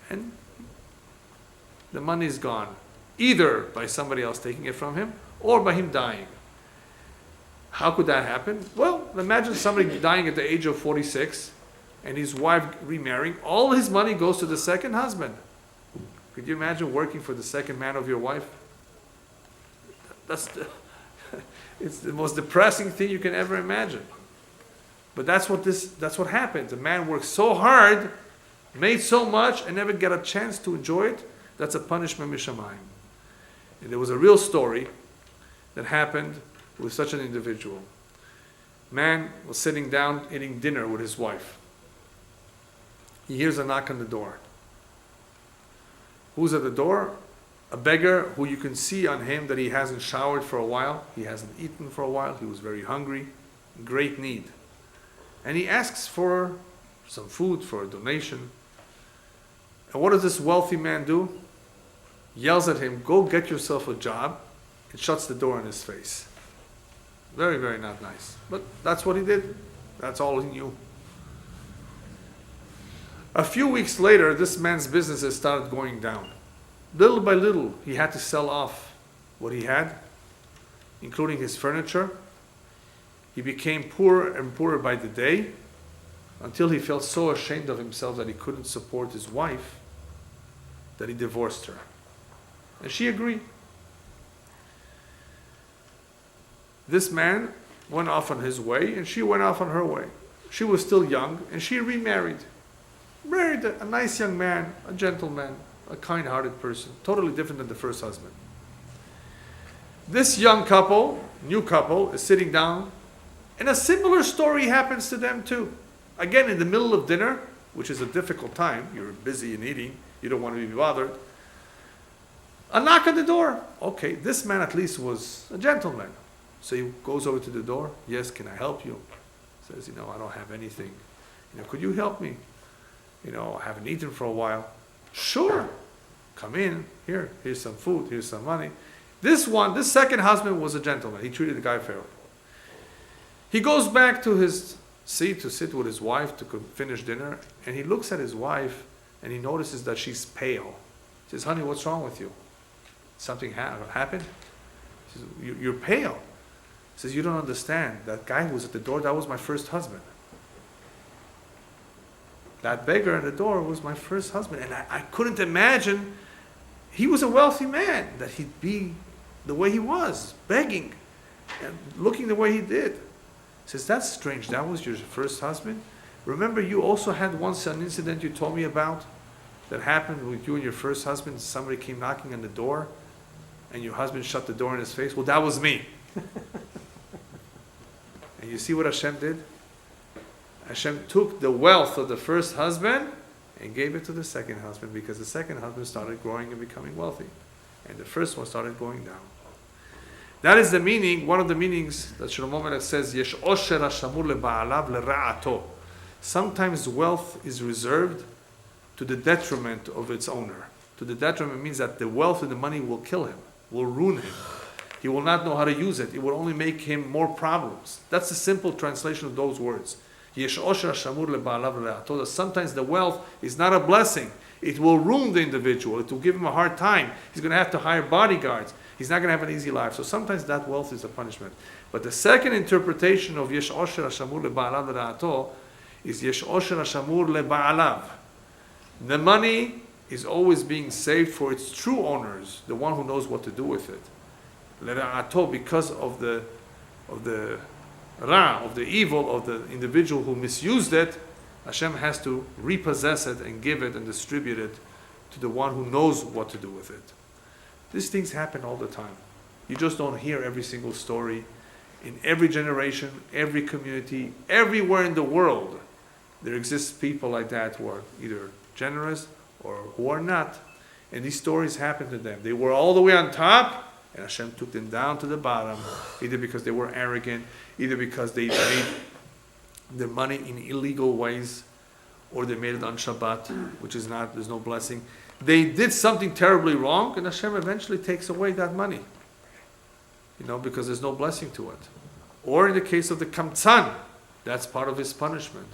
and the money is gone. Either by somebody else taking it from him, or by him dying. How could that happen? Well, imagine somebody dying at the age of 46 and his wife remarrying. All his money goes to the second husband. Could you imagine working for the second man of your wife? It's the most depressing thing you can ever imagine. But that's what happens. A man works so hard, made so much, and never get a chance to enjoy it. That's a punishment mishamayim. And there was a real story that happened with such an individual. Man was sitting down eating dinner with his wife. He hears a knock on the door. Who's at the door? A beggar who you can see on him that he hasn't showered for a while. He hasn't eaten for a while. He was very hungry, in great need. And he asks for some food, for a donation. And what does this wealthy man do? Yells at him, "Go get yourself a job," and shuts the door in his face. Very, very not nice. But that's what he did. That's all he knew. A few weeks later, this man's businesses started going down. Little by little, he had to sell off what he had, including his furniture. He became poorer and poorer by the day, until he felt so ashamed of himself that he couldn't support his wife, that he divorced her. And she agreed. This man went off on his way, and she went off on her way. She was still young, and she remarried. Married a nice young man, a gentleman, a kind-hearted person, totally different than the first husband. This young couple, new couple, is sitting down, and a similar story happens to them too. Again, in the middle of dinner, which is a difficult time, you're busy and eating, you don't want to be bothered. A knock on the door. Okay, this man at least was a gentleman. So he goes over to the door. "Yes, can I help you?" Says, "I don't have anything. Could you help me? I haven't eaten for a while." "Sure. Come in. Here's some food. Here's some money." This second husband was a gentleman. He treated the guy fairly. He goes back to his seat to sit with his wife to finish dinner, and he looks at his wife and he notices that she's pale. He says, "Honey, what's wrong with you? Something happened?" He says, "You're pale." He says, "You don't understand. That guy who was at the door, that was my first husband. That beggar at the door was my first husband." And I couldn't imagine, he was a wealthy man, that he'd be the way he was, begging and looking the way he did. He says, "That's strange. That was your first husband? Remember, you also had once an incident you told me about that happened with you and your first husband. Somebody came knocking on the door and your husband shut the door in his face. Well, that was me." And you see what Hashem did? Hashem took the wealth of the first husband and gave it to the second husband, because the second husband started growing and becoming wealthy, and the first one started going down. That is the meaning, one of the meanings that Shlomo Melech says, "Yesh osher hashamur leba'alav lera'ato." Sometimes wealth is reserved to the detriment of its owner. To the detriment means that the wealth and the money will kill him, will ruin him. He will not know how to use it. It will only make him more problems. That's the simple translation of those words. Yesh osher hashamur leba'alav lera'ato. Sometimes the wealth is not a blessing. It will ruin the individual. It will give him a hard time. He's going to have to hire bodyguards. He's not going to have an easy life. So sometimes that wealth is a punishment. But the second interpretation of Yesh Osher Hashamur LeBa'alav L'Ra'ato is Yesh Osher Hashamur LeBa'alav. The money is always being saved for its true owners, the one who knows what to do with it. L'Ra'ato, because of the Ra, of the evil of the individual who misused it, Hashem has to repossess it and give it and distribute it to the one who knows what to do with it. These things happen all the time. You just don't hear every single story. In every generation, every community, everywhere in the world, there exists people like that who are either generous or who are not. And these stories happen to them. They were all the way on top, and Hashem took them down to the bottom, either because they were arrogant, either because they made their money in illegal ways, or they made it on Shabbat, which is not, there's no blessing. They did something terribly wrong, and Hashem eventually takes away that money, because there's no blessing to it. Or in the case of the kamtzan, that's part of his punishment.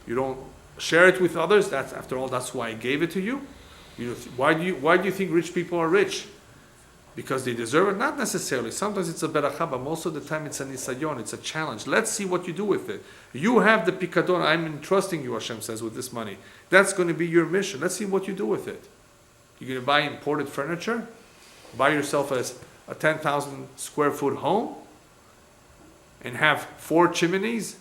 You don't share it with others. After all, that's why I gave it to you. Why do you think rich people are rich? because they deserve it? Not necessarily. Sometimes it's a beracha, but most of the time it's a nisayon, it's a challenge. Let's see what you do with it. You have the pikadon, I'm entrusting you, Hashem says, with this money. That's going to be your mission. Let's see what you do with it. You're going to buy imported furniture? Buy yourself a 10,000 square foot home? And have 4 chimneys?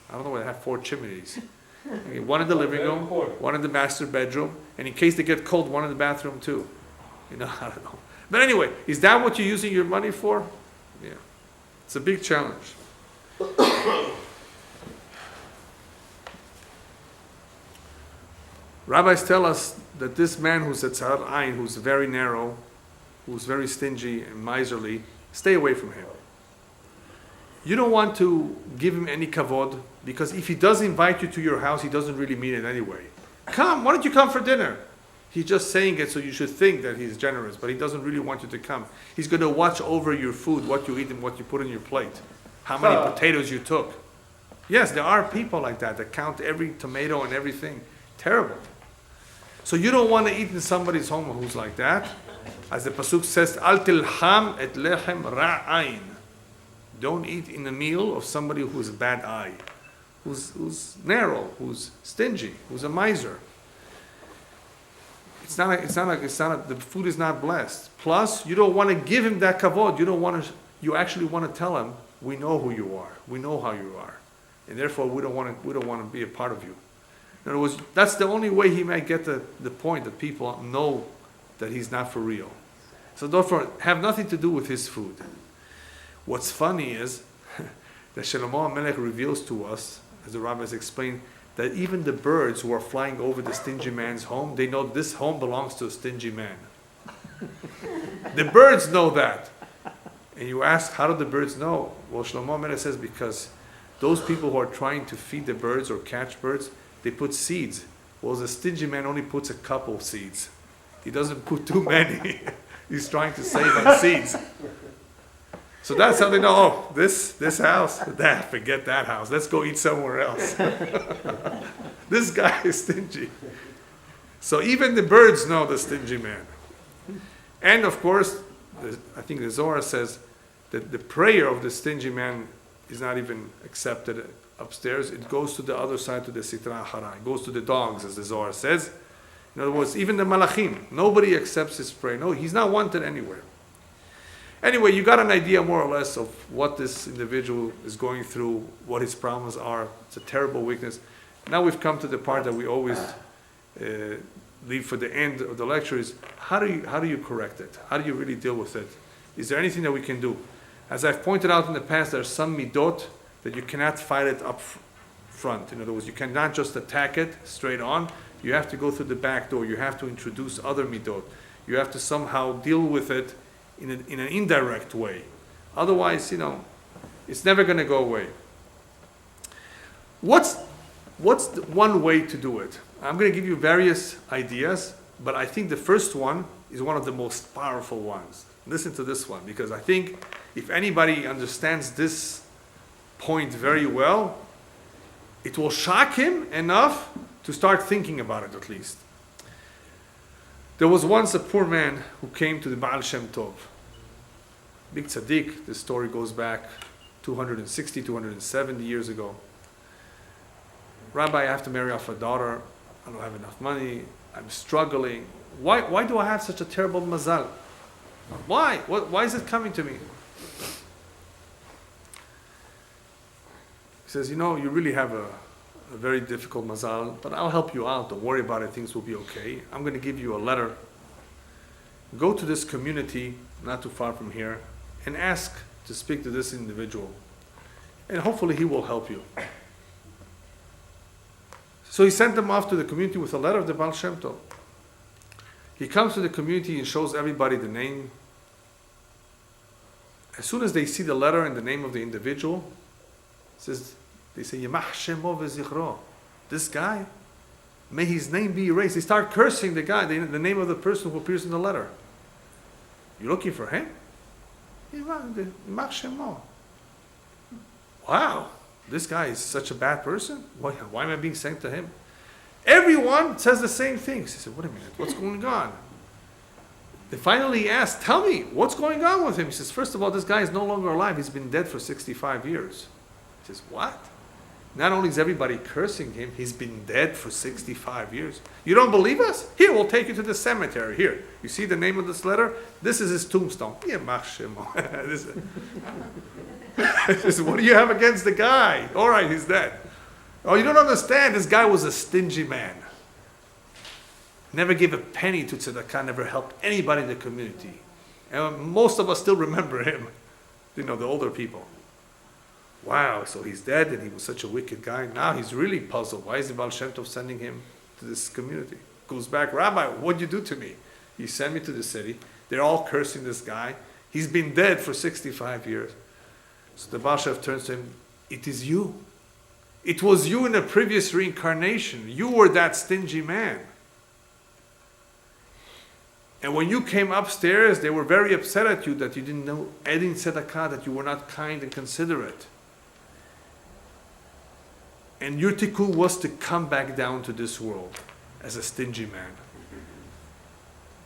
I don't know why they have 4 chimneys. Okay, one in the living room, one in the master bedroom, and in case they get cold, one in the bathroom too. You know, I don't know. But anyway, is that what you're using your money for? Yeah. It's a big challenge. Rabbis tell us that this man who's at Tzar Ayin, who's very narrow, who's very stingy and miserly, stay away from him. You don't want to give him any kavod, because if he does invite you to your house, he doesn't really mean it anyway. Come, why don't you come for dinner? He's just saying it so you should think that he's generous, but he doesn't really want you to come. He's going to watch over your food, what you eat and what you put in your plate, how many potatoes you took. Yes, there are people like that count every tomato and everything. Terrible. So you don't want to eat in somebody's home who's like that. As the pasuk says, Al tilham et lechem ra'ain. Don't eat in a meal of somebody who's a bad eye, who's narrow, who's stingy, who's a miser. The food is not blessed. Plus, you don't want to give him that kavod. You actually want to tell him, we know who you are. We know how you are. And therefore, we don't want to be a part of you. In other words, that's the only way he might get the point that people know that he's not for real. So therefore, have nothing to do with his food. What's funny is that Shlomo HaMelech reveals to us, as the rabbis explain, that even the birds who are flying over the stingy man's home, they know this home belongs to a stingy man. The birds know that. And you ask, how do the birds know? Well, Shlomo HaMelech says, because those people who are trying to feed the birds or catch birds, they put seeds. Well, the stingy man only puts a couple of seeds. He doesn't put too many. He's trying to save on seeds. So that's how they know, oh, this house, forget that house. Let's go eat somewhere else. This guy is stingy. So even the birds know the stingy man. And of course, I think the Zohar says that the prayer of the stingy man is not even accepted upstairs. It goes to the other side, to the Sitra Hara. It goes to the dogs, as the Zohar says. In other words, even the Malachim, nobody accepts his prayer. No, he's not wanted anywhere. Anyway, you got an idea more or less of what this individual is going through, what his problems are. It's a terrible weakness. Now we've come to the part that we always leave for the end of the lecture is, how do you correct it? How do you really deal with it? Is there anything that we can do? As I've pointed out in the past, there are some midot that you cannot fight it up front. In other words, you cannot just attack it straight on. You have to go through the back door. You have to introduce other midot. You have to somehow deal with it in an indirect way. Otherwise, it's never going to go away. What's the one way to do it? I'm going to give you various ideas, but I think the first one is one of the most powerful ones. Listen to this one, because I think if anybody understands this point very well, it will shock him enough to start thinking about it at least. There was once a poor man who came to the Baal Shem Tov. Big tzaddik, this story goes back 260, 270 years ago. Rabbi, I have to marry off a daughter. I don't have enough money. I'm struggling. Why do I have such a terrible mazal? Why? Why is it coming to me? He says, you really have a very difficult mazal, but I'll help you out. Don't worry about it. Things will be okay. I'm going to give you a letter. Go to this community, not too far from here, and ask to speak to this individual. And hopefully he will help you. So he sent them off to the community with a letter of the Baal Shem Tov. He comes to the community and shows everybody the name. As soon as they see the letter and the name of the individual, they say, Yemach Shemo v'zichro. This guy, may his name be erased. They start cursing the guy, the name of the person who appears in the letter. You're looking for him? Yemach Shemo. Wow, this guy is such a bad person? Why am I being sent to him? Everyone says the same things. He said, wait a minute, what's going on? They finally asked, tell me, what's going on with him? He says, first of all, this guy is no longer alive. He's been dead for 65 years. He says, what? Not only is everybody cursing him, he's been dead for 65 years. You don't believe us? Here, we'll take you to the cemetery. Here, you see the name of this letter? This is his tombstone. This is, what do you have against the guy? All right, he's dead. Oh, you don't understand. This guy was a stingy man. Never gave a penny to tzedakah, never helped anybody in the community. And most of us still remember him. You know, the older people. Wow, so he's dead and he was such a wicked guy. Now he's really puzzled. Why is the Baal Shem Tov sending him to this community? Goes back, Rabbi, what'd you do to me? You sent me to the city. They're all cursing this guy. He's been dead for 65 years. So the Baal Shem Tov turns to him, it is you. It was you in a previous reincarnation. You were that stingy man. And when you came upstairs, they were very upset at you that you didn't know adding tzedakah, that you were not kind and considerate. And your tikkun was to come back down to this world as a stingy man.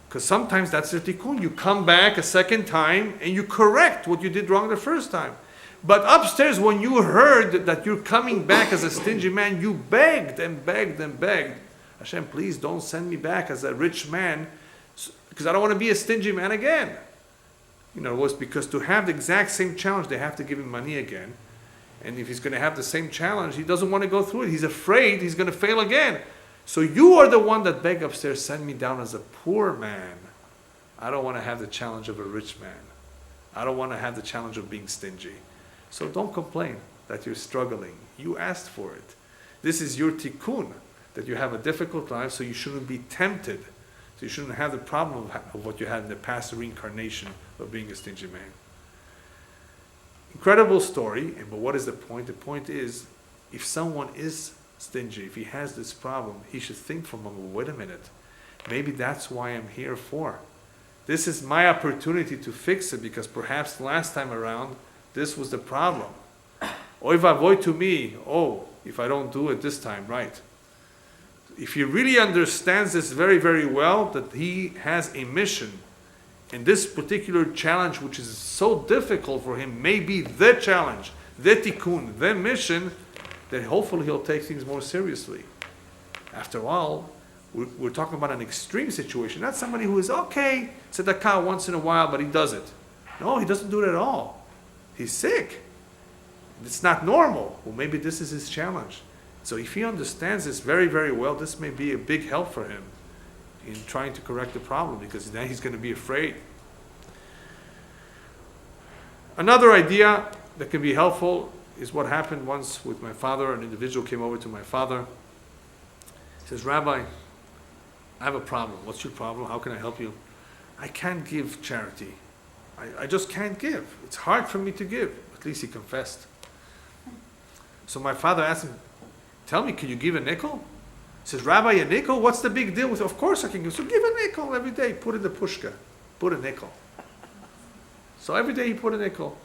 Because sometimes that's your tikkun. You come back a second time and you correct what you did wrong the first time. But upstairs, when you heard that you're coming back as a stingy man, you begged and begged and begged. Hashem, please don't send me back as a rich man, because I don't want to be a stingy man again. You know, it was because to have the exact same challenge, they have to give him money again. And if he's going to have the same challenge, he doesn't want to go through it. He's afraid he's going to fail again. So you are the one that begged upstairs, send me down as a poor man. I don't want to have the challenge of a rich man. I don't want to have the challenge of being stingy. So don't complain that you're struggling. You asked for it. This is your tikkun, that you have a difficult life, so you shouldn't be tempted. So you shouldn't have the problem of what you had in the past reincarnation of being a stingy man. Incredible story, but what is the point? The point is, if someone is stingy, if he has this problem, he should think for a moment, wait a minute, maybe that's why I'm here for. This is my opportunity to fix it, because perhaps last time around, this was the problem. Oy vavoy to me, if I don't do it this time, right? If he really understands this very, very well, that he has a mission, and this particular challenge, which is so difficult for him, may be the challenge, the tikkun, the mission, then hopefully he'll take things more seriously. After all, we're talking about an extreme situation, not somebody who is okay, tzedakah once in a while, but he does it. No, he doesn't do it at all. He's sick. It's not normal. Well, maybe this is his challenge. So if he understands this very, very well, this may be a big help for him in trying to correct the problem, because then he's going to be afraid. Another idea that can be helpful is what happened once with my father. An individual came over to my father. He says, Rabbi, I have a problem. What's your problem? How can I help you? I can't give charity. I just can't give. It's hard for me to give. At least he confessed. So my father asked him, tell me, can you give a nickel? He says, Rabbi, a nickel? What's the big deal with it? Of course I can give. So give a nickel every day. Put in the pushka. Put a nickel. So every day he put a nickel.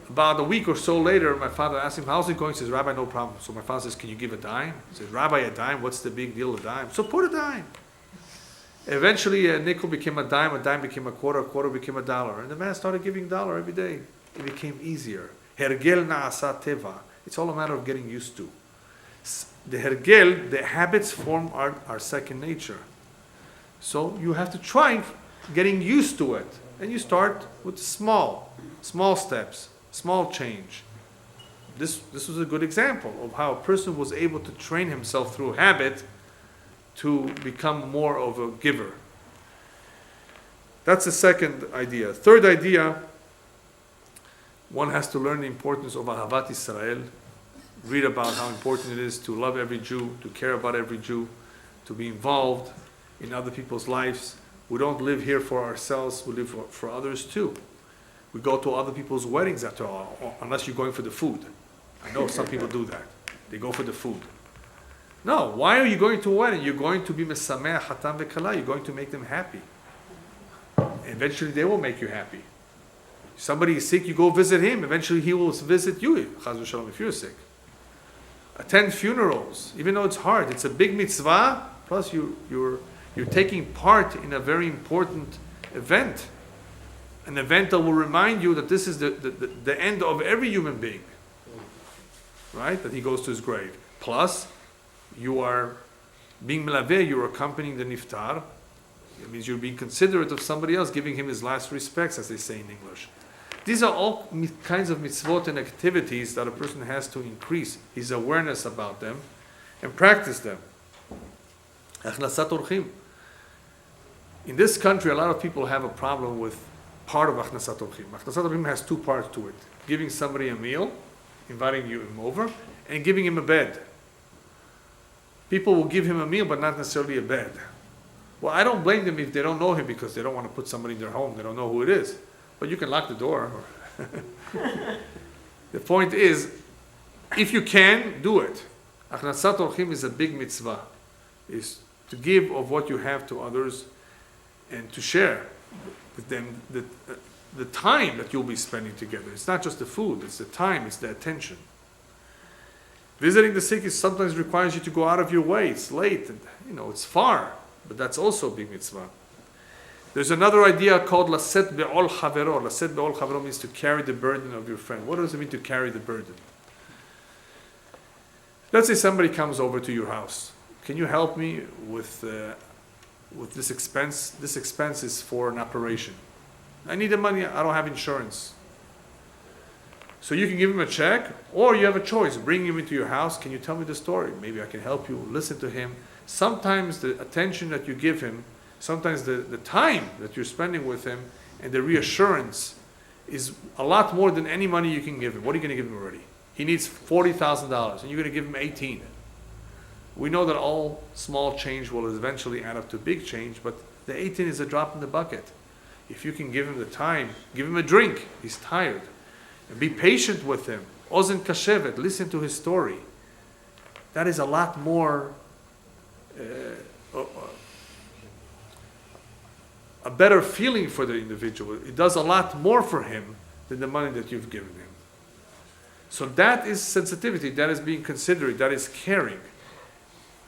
About a week or so later, my father asked him, how's it going? He says, Rabbi, no problem. So my father says, can you give a dime? He says, Rabbi, a dime? What's the big deal, a dime? So put a dime. Eventually, a nickel became a dime became a quarter became $1. And the man started giving $1 every day. It became easier. Hergel na'asa teva. It's all a matter of getting used to. The hergel, the habits form our second nature. So you have to try getting used to it. And you start with small steps, small change. This was a good example of how a person was able to train himself through habit to become more of a giver. That's the second idea. Third idea, one has to learn the importance of Ahavat Israel. Read about how important it is to love every Jew, to care about every Jew, to be involved in other people's lives. We don't live here for ourselves, we live for others too. We go to other people's weddings after all, unless you're going for the food. I know some people do that. They go for the food. No, why are you going to a wedding? You're going to be mesameach hatam vekala. You're going to make them happy. Eventually they will make you happy. Somebody is sick, you go visit him. Eventually he will visit you, chas v'shalom, if you're sick. Attend funerals, even though it's hard. It's a big mitzvah, plus you're You're taking part in a very important event. An event that will remind you that this is the end of every human being. Right? That he goes to his grave. Plus, you are being melaveh, you're accompanying the niftar. It means you're being considerate of somebody else, giving him his last respects, as they say in English. These are all kinds of mitzvot and activities that a person has to increase his awareness about them and practice them. Achnasat orchim. In this country, a lot of people have a problem with part of achnasat orchim. Achnasat orchim has two parts to it. Giving somebody a meal, inviting him over, and giving him a bed. People will give him a meal, but not necessarily a bed. Well, I don't blame them if they don't know him because they don't want to put somebody in their home. They don't know who it is. But you can lock the door. The point is, if you can, do it. Achnasat orchim is a big mitzvah. Is to give of what you have to others and to share with them the time that you'll be spending together. It's not just the food, it's the time, it's the attention. Visiting the sick sometimes requires you to go out of your way. It's late, and it's far, but that's also a big mitzvah. There's another idea called laset be'ol chavero. Laset be'ol chavero means to carry the burden of your friend. What does it mean to carry the burden? Let's say somebody comes over to your house. Can you help me with this expense? This expense is for an operation. I need the money. I don't have insurance. So you can give him a check, or you have a choice. Bring him into your house. Can you tell me the story? Maybe I can help you. Listen to him. Sometimes the attention that you give him, sometimes the time that you're spending with him, and the reassurance is a lot more than any money you can give him. What are you going to give him already? He needs $40,000, and you're going to give him 18. We know that all small change will eventually add up to big change, but the 18 is a drop in the bucket. If you can give him the time, give him a drink. He's tired. And be patient with him. Ozen kashevet, listen to his story. That is a lot more, a better feeling for the individual. It does a lot more for him than the money that you've given him. So that is sensitivity, that is being considerate, that is caring.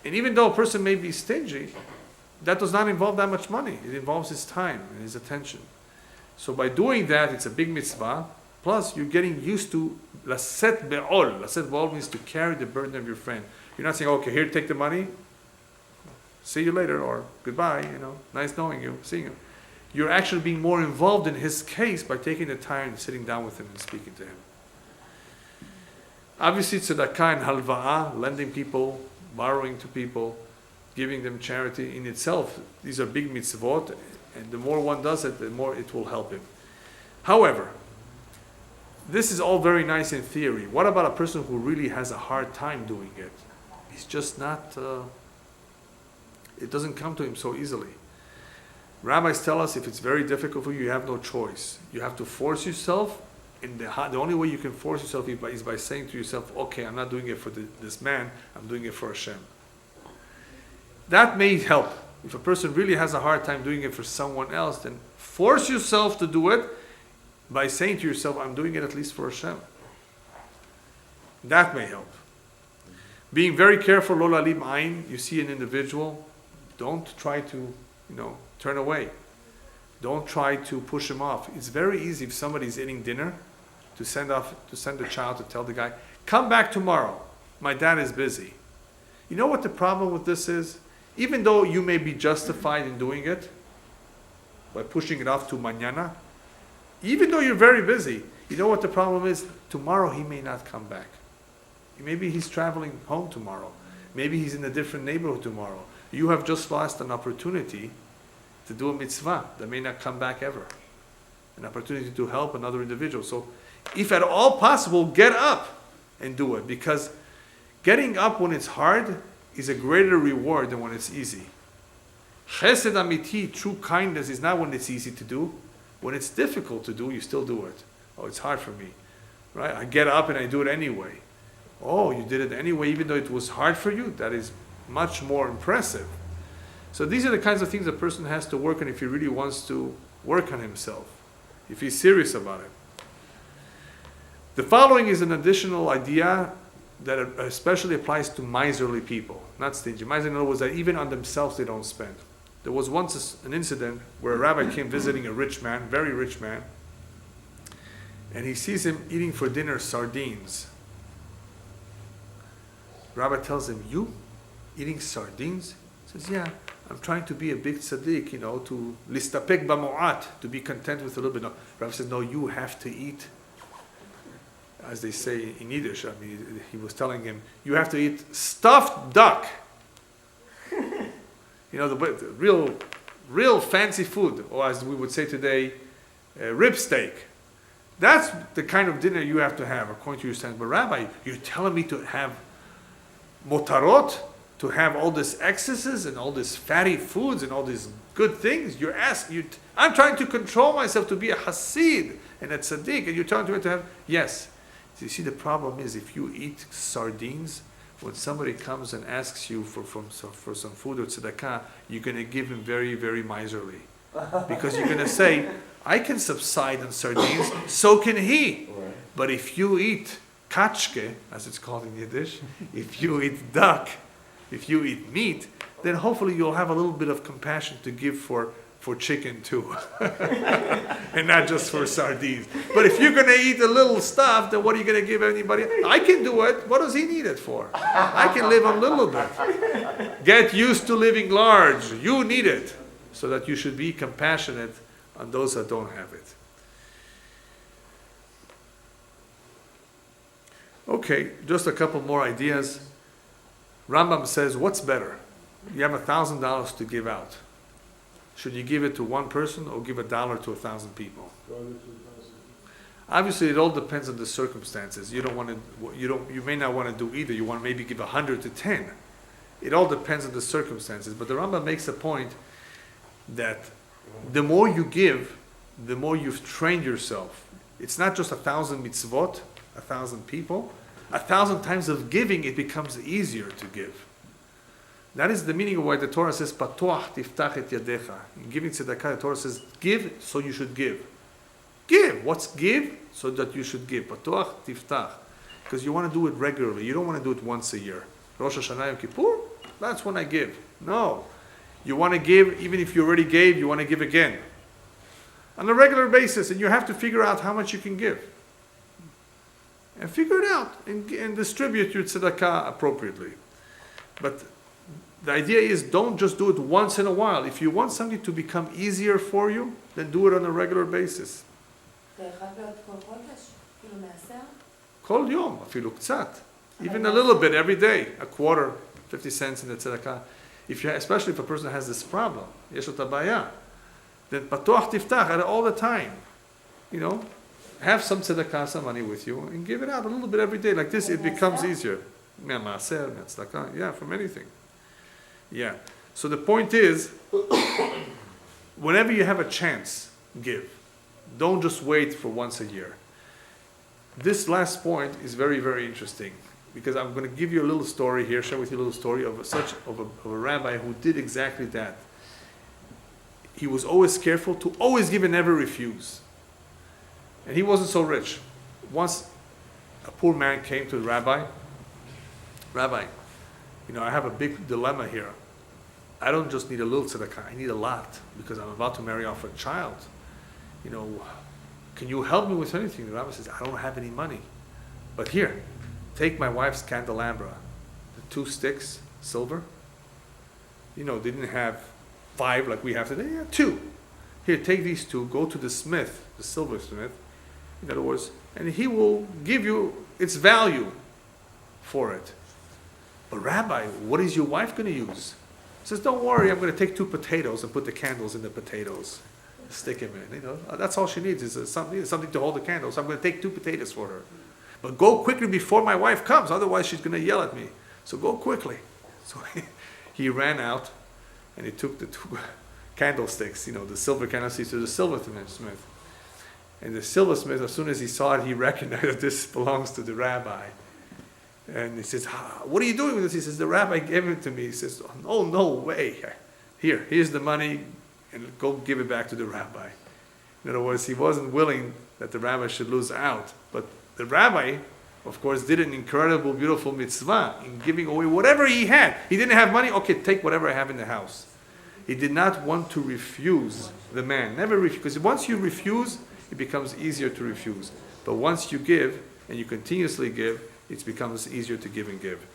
And even though a person may be stingy, that does not involve that much money. It involves his time and his attention. So by doing that, it's a big mitzvah. Plus, you're getting used to laset be'ol. Laset be'ol means to carry the burden of your friend. You're not saying, okay, here, take the money. See you later, or goodbye, nice knowing you, seeing you. You're actually being more involved in his case by taking the time and sitting down with him and speaking to him. Obviously, tzedakah and halva'ah, lending people, borrowing to people, giving them charity in itself, these are big mitzvot, and the more one does it, the more it will help him. However, this is all very nice in theory. What about a person who really has a hard time doing it? He's just not, it doesn't come to him so easily. Rabbis tell us if it's very difficult for you, you have no choice. You have to force yourself, and the only way you can force yourself is by saying to yourself, okay, I'm not doing it for this man, I'm doing it for Hashem. That may help. If a person really has a hard time doing it for someone else, then force yourself to do it by saying to yourself, I'm doing it at least for Hashem. That may help. Being very careful, lo lalim ayin, you see an individual, don't try to, turn away. Don't try to push him off. It's very easy if somebody's eating dinner to send the child to tell the guy, come back tomorrow. My dad is busy. You know what the problem with this is? Even though you may be justified in doing it, by pushing it off to mañana, even though you're very busy, you know what the problem is? Tomorrow he may not come back. Maybe he's traveling home tomorrow. Maybe he's in a different neighborhood tomorrow. You have just lost an opportunity to do a mitzvah that may not come back ever. An opportunity to help another individual. So if at all possible, get up and do it. Because getting up when it's hard is a greater reward than when it's easy. Chesed amiti, true kindness, is not when it's easy to do. When it's difficult to do, you still do it. Oh, it's hard for me. Right? I get up and I do it anyway. Oh, you did it anyway, even though it was hard for you? That is much more impressive. So these are the kinds of things a person has to work on if he really wants to work on himself, if he's serious about it. The following is an additional idea that especially applies to miserly people, not stingy. Miserly, in other words, that even on themselves they don't spend. There was once an incident where a rabbi came visiting a rich man, very rich man, and he sees him eating for dinner sardines. Rabbi tells him, "You eating sardines?" He says, "Yeah, I'm trying to be a big tzaddik, to listapek b'mu'at, to be content with a little bit." No. Rabbi says, "No, you have to eat." As they say in Yiddish, he was telling him, "You have to eat stuffed duck." The real fancy food, or as we would say today, rib steak. That's the kind of dinner you have to have, according to your standards. But Rabbi, you're telling me to have motarot, to have all these excesses and all these fatty foods and all these good things? I'm trying to control myself to be a hasid and a tzaddik, and you're telling me to have, yes. So you see, the problem is if you eat sardines, when somebody comes and asks you for some food or tzedakah, you're going to give him very, very miserly. Because you're going to say, I can subside on sardines, so can he. Right. But if you eat kachke, as it's called in Yiddish, if you eat duck, if you eat meat, then hopefully you'll have a little bit of compassion to give for chicken too. And not just for sardines. But if you're going to eat a little stuff, then what are you going to give anybody? I can do it. What does he need it for? I can live a little bit. Get used to living large. You need it. So that you should be compassionate on those that don't have it. Okay, just a couple more ideas. Rambam says, what's better? You have $1,000 to give out. Should you give it to one person or give $1 to 1,000 people? Obviously, it all depends on the circumstances. You may not want to do either. You want to maybe give 100 to 10. It all depends on the circumstances. But the Rambam makes a point that the more you give, the more you've trained yourself. It's not just 1,000 mitzvot, 1,000 people. 1,000 times of giving, it becomes easier to give. That is the meaning of why the Torah says, Patuach tiftach et yadecha. In giving tzedakah, the Torah says, give, so you should give. Give. What's give? So that you should give. Patuach tiftach. Because you want to do it regularly. You don't want to do it once a year. Rosh Hashanah Yom Kippur, that's when I give. No. You want to give, even if you already gave, you want to give again. On a regular basis, and you have to figure out how much you can give. And figure it out, and distribute your tzedakah appropriately. But the idea is, don't just do it once in a while. If you want something to become easier for you, then do it on a regular basis. Kol yom, afilu ktsat. Even a little bit every day, a quarter, 50 cents in the tzedakah. Especially if a person has this problem, yesh lo tabaya, then patuach tiftach all the time. Have some tzedakah, some money with you, and give it out a little bit every day. Like this, it becomes easier. Yeah, from anything. Yeah. So the point is, whenever you have a chance, give. Don't just wait for once a year. This last point is very, very interesting, because I'm going to give you a little story here, share with you a little story of a rabbi who did exactly that. He was always careful to always give and never refuse. And he wasn't so rich. Once a poor man came to the rabbi. Rabbi, I have a big dilemma here. I don't just need a little tzedakah, I need a lot, because I'm about to marry off a child. Can you help me with anything? The rabbi says, I don't have any money. But here, take my wife's candelabra, the 2 sticks, silver. They didn't have 5 like we have today. Yeah, 2. Here, take these 2, go to the smith, the silversmith, in other words, and he will give you its value for it. But Rabbi, what is your wife going to use? He says, don't worry, I'm going to take 2 potatoes and put the candles in the potatoes. Stick them in. That's all she needs is something to hold the candles. So I'm going to take 2 potatoes for her. But go quickly before my wife comes, otherwise she's going to yell at me. So go quickly. So he ran out and he took the 2 candlesticks, the silver candlesticks, to the silversmith. And the silversmith, as soon as he saw it, he recognized that this belongs to the rabbi. And he says, what are you doing with this? He says, the rabbi gave it to me. He says, oh, no way. Here's the money, and go give it back to the rabbi. In other words, he wasn't willing that the rabbi should lose out. But the rabbi, of course, did an incredible, beautiful mitzvah in giving away whatever he had. He didn't have money? Okay, take whatever I have in the house. He did not want to refuse the man. Never refuse, because once you refuse, it becomes easier to refuse. But once you give, and you continuously give, it becomes easier to give and give.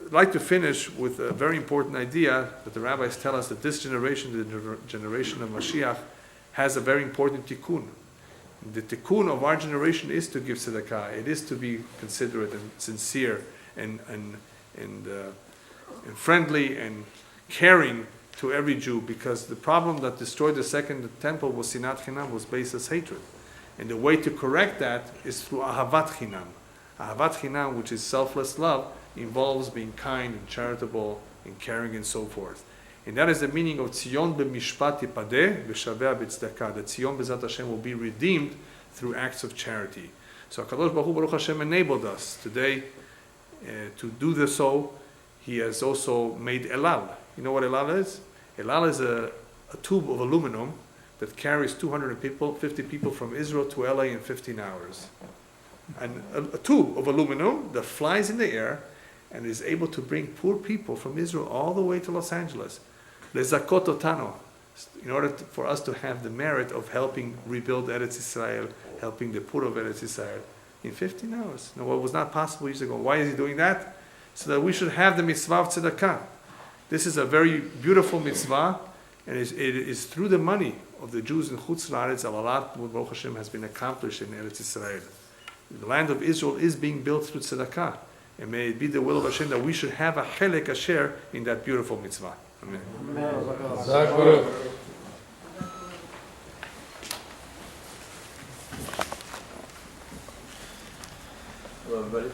I'd like to finish with a very important idea that the rabbis tell us that this generation, the generation of Mashiach, has a very important tikkun. The tikkun of our generation is to give tzedakah. It is to be considerate and sincere and friendly and caring to every Jew, because the problem that destroyed the second temple was sinat chinam, was baseless hatred. And the way to correct that is through ahavat chinam. Ahavat chinam, which is selfless love, involves being kind and charitable and caring and so forth. And that is the meaning of Tzion b'mishpat yipadeh v'shaveh b'tzedakah. That Tzion b'zat Hashem will be redeemed through acts of charity. So HaKadosh Baruch Hashem enabled us today to do this. So He has also made Elal. You know what Elal is? Elal is a tube of aluminum that carries 250 people from Israel to LA in 15 hours. And a tube of aluminum that flies in the air and is able to bring poor people from Israel all the way to Los Angeles. Lezakot otano, in order for us to have the merit of helping rebuild Eretz Israel, helping the poor of Eretz Israel in 15 hours. Now, what was not possible years ago. Why is he doing that? So that we should have the mitzvah of tzedakah. This is a very beautiful mitzvah, and it is through the money of the Jews in Chutz La'aretz, a lot, Baruch Hashem, has been accomplished in Eretz Israel. The land of Israel is being built through tzedakah. And may it be the will of Hashem that we should have a chelek, a share in that beautiful mitzvah. Amen. Hello, everybody.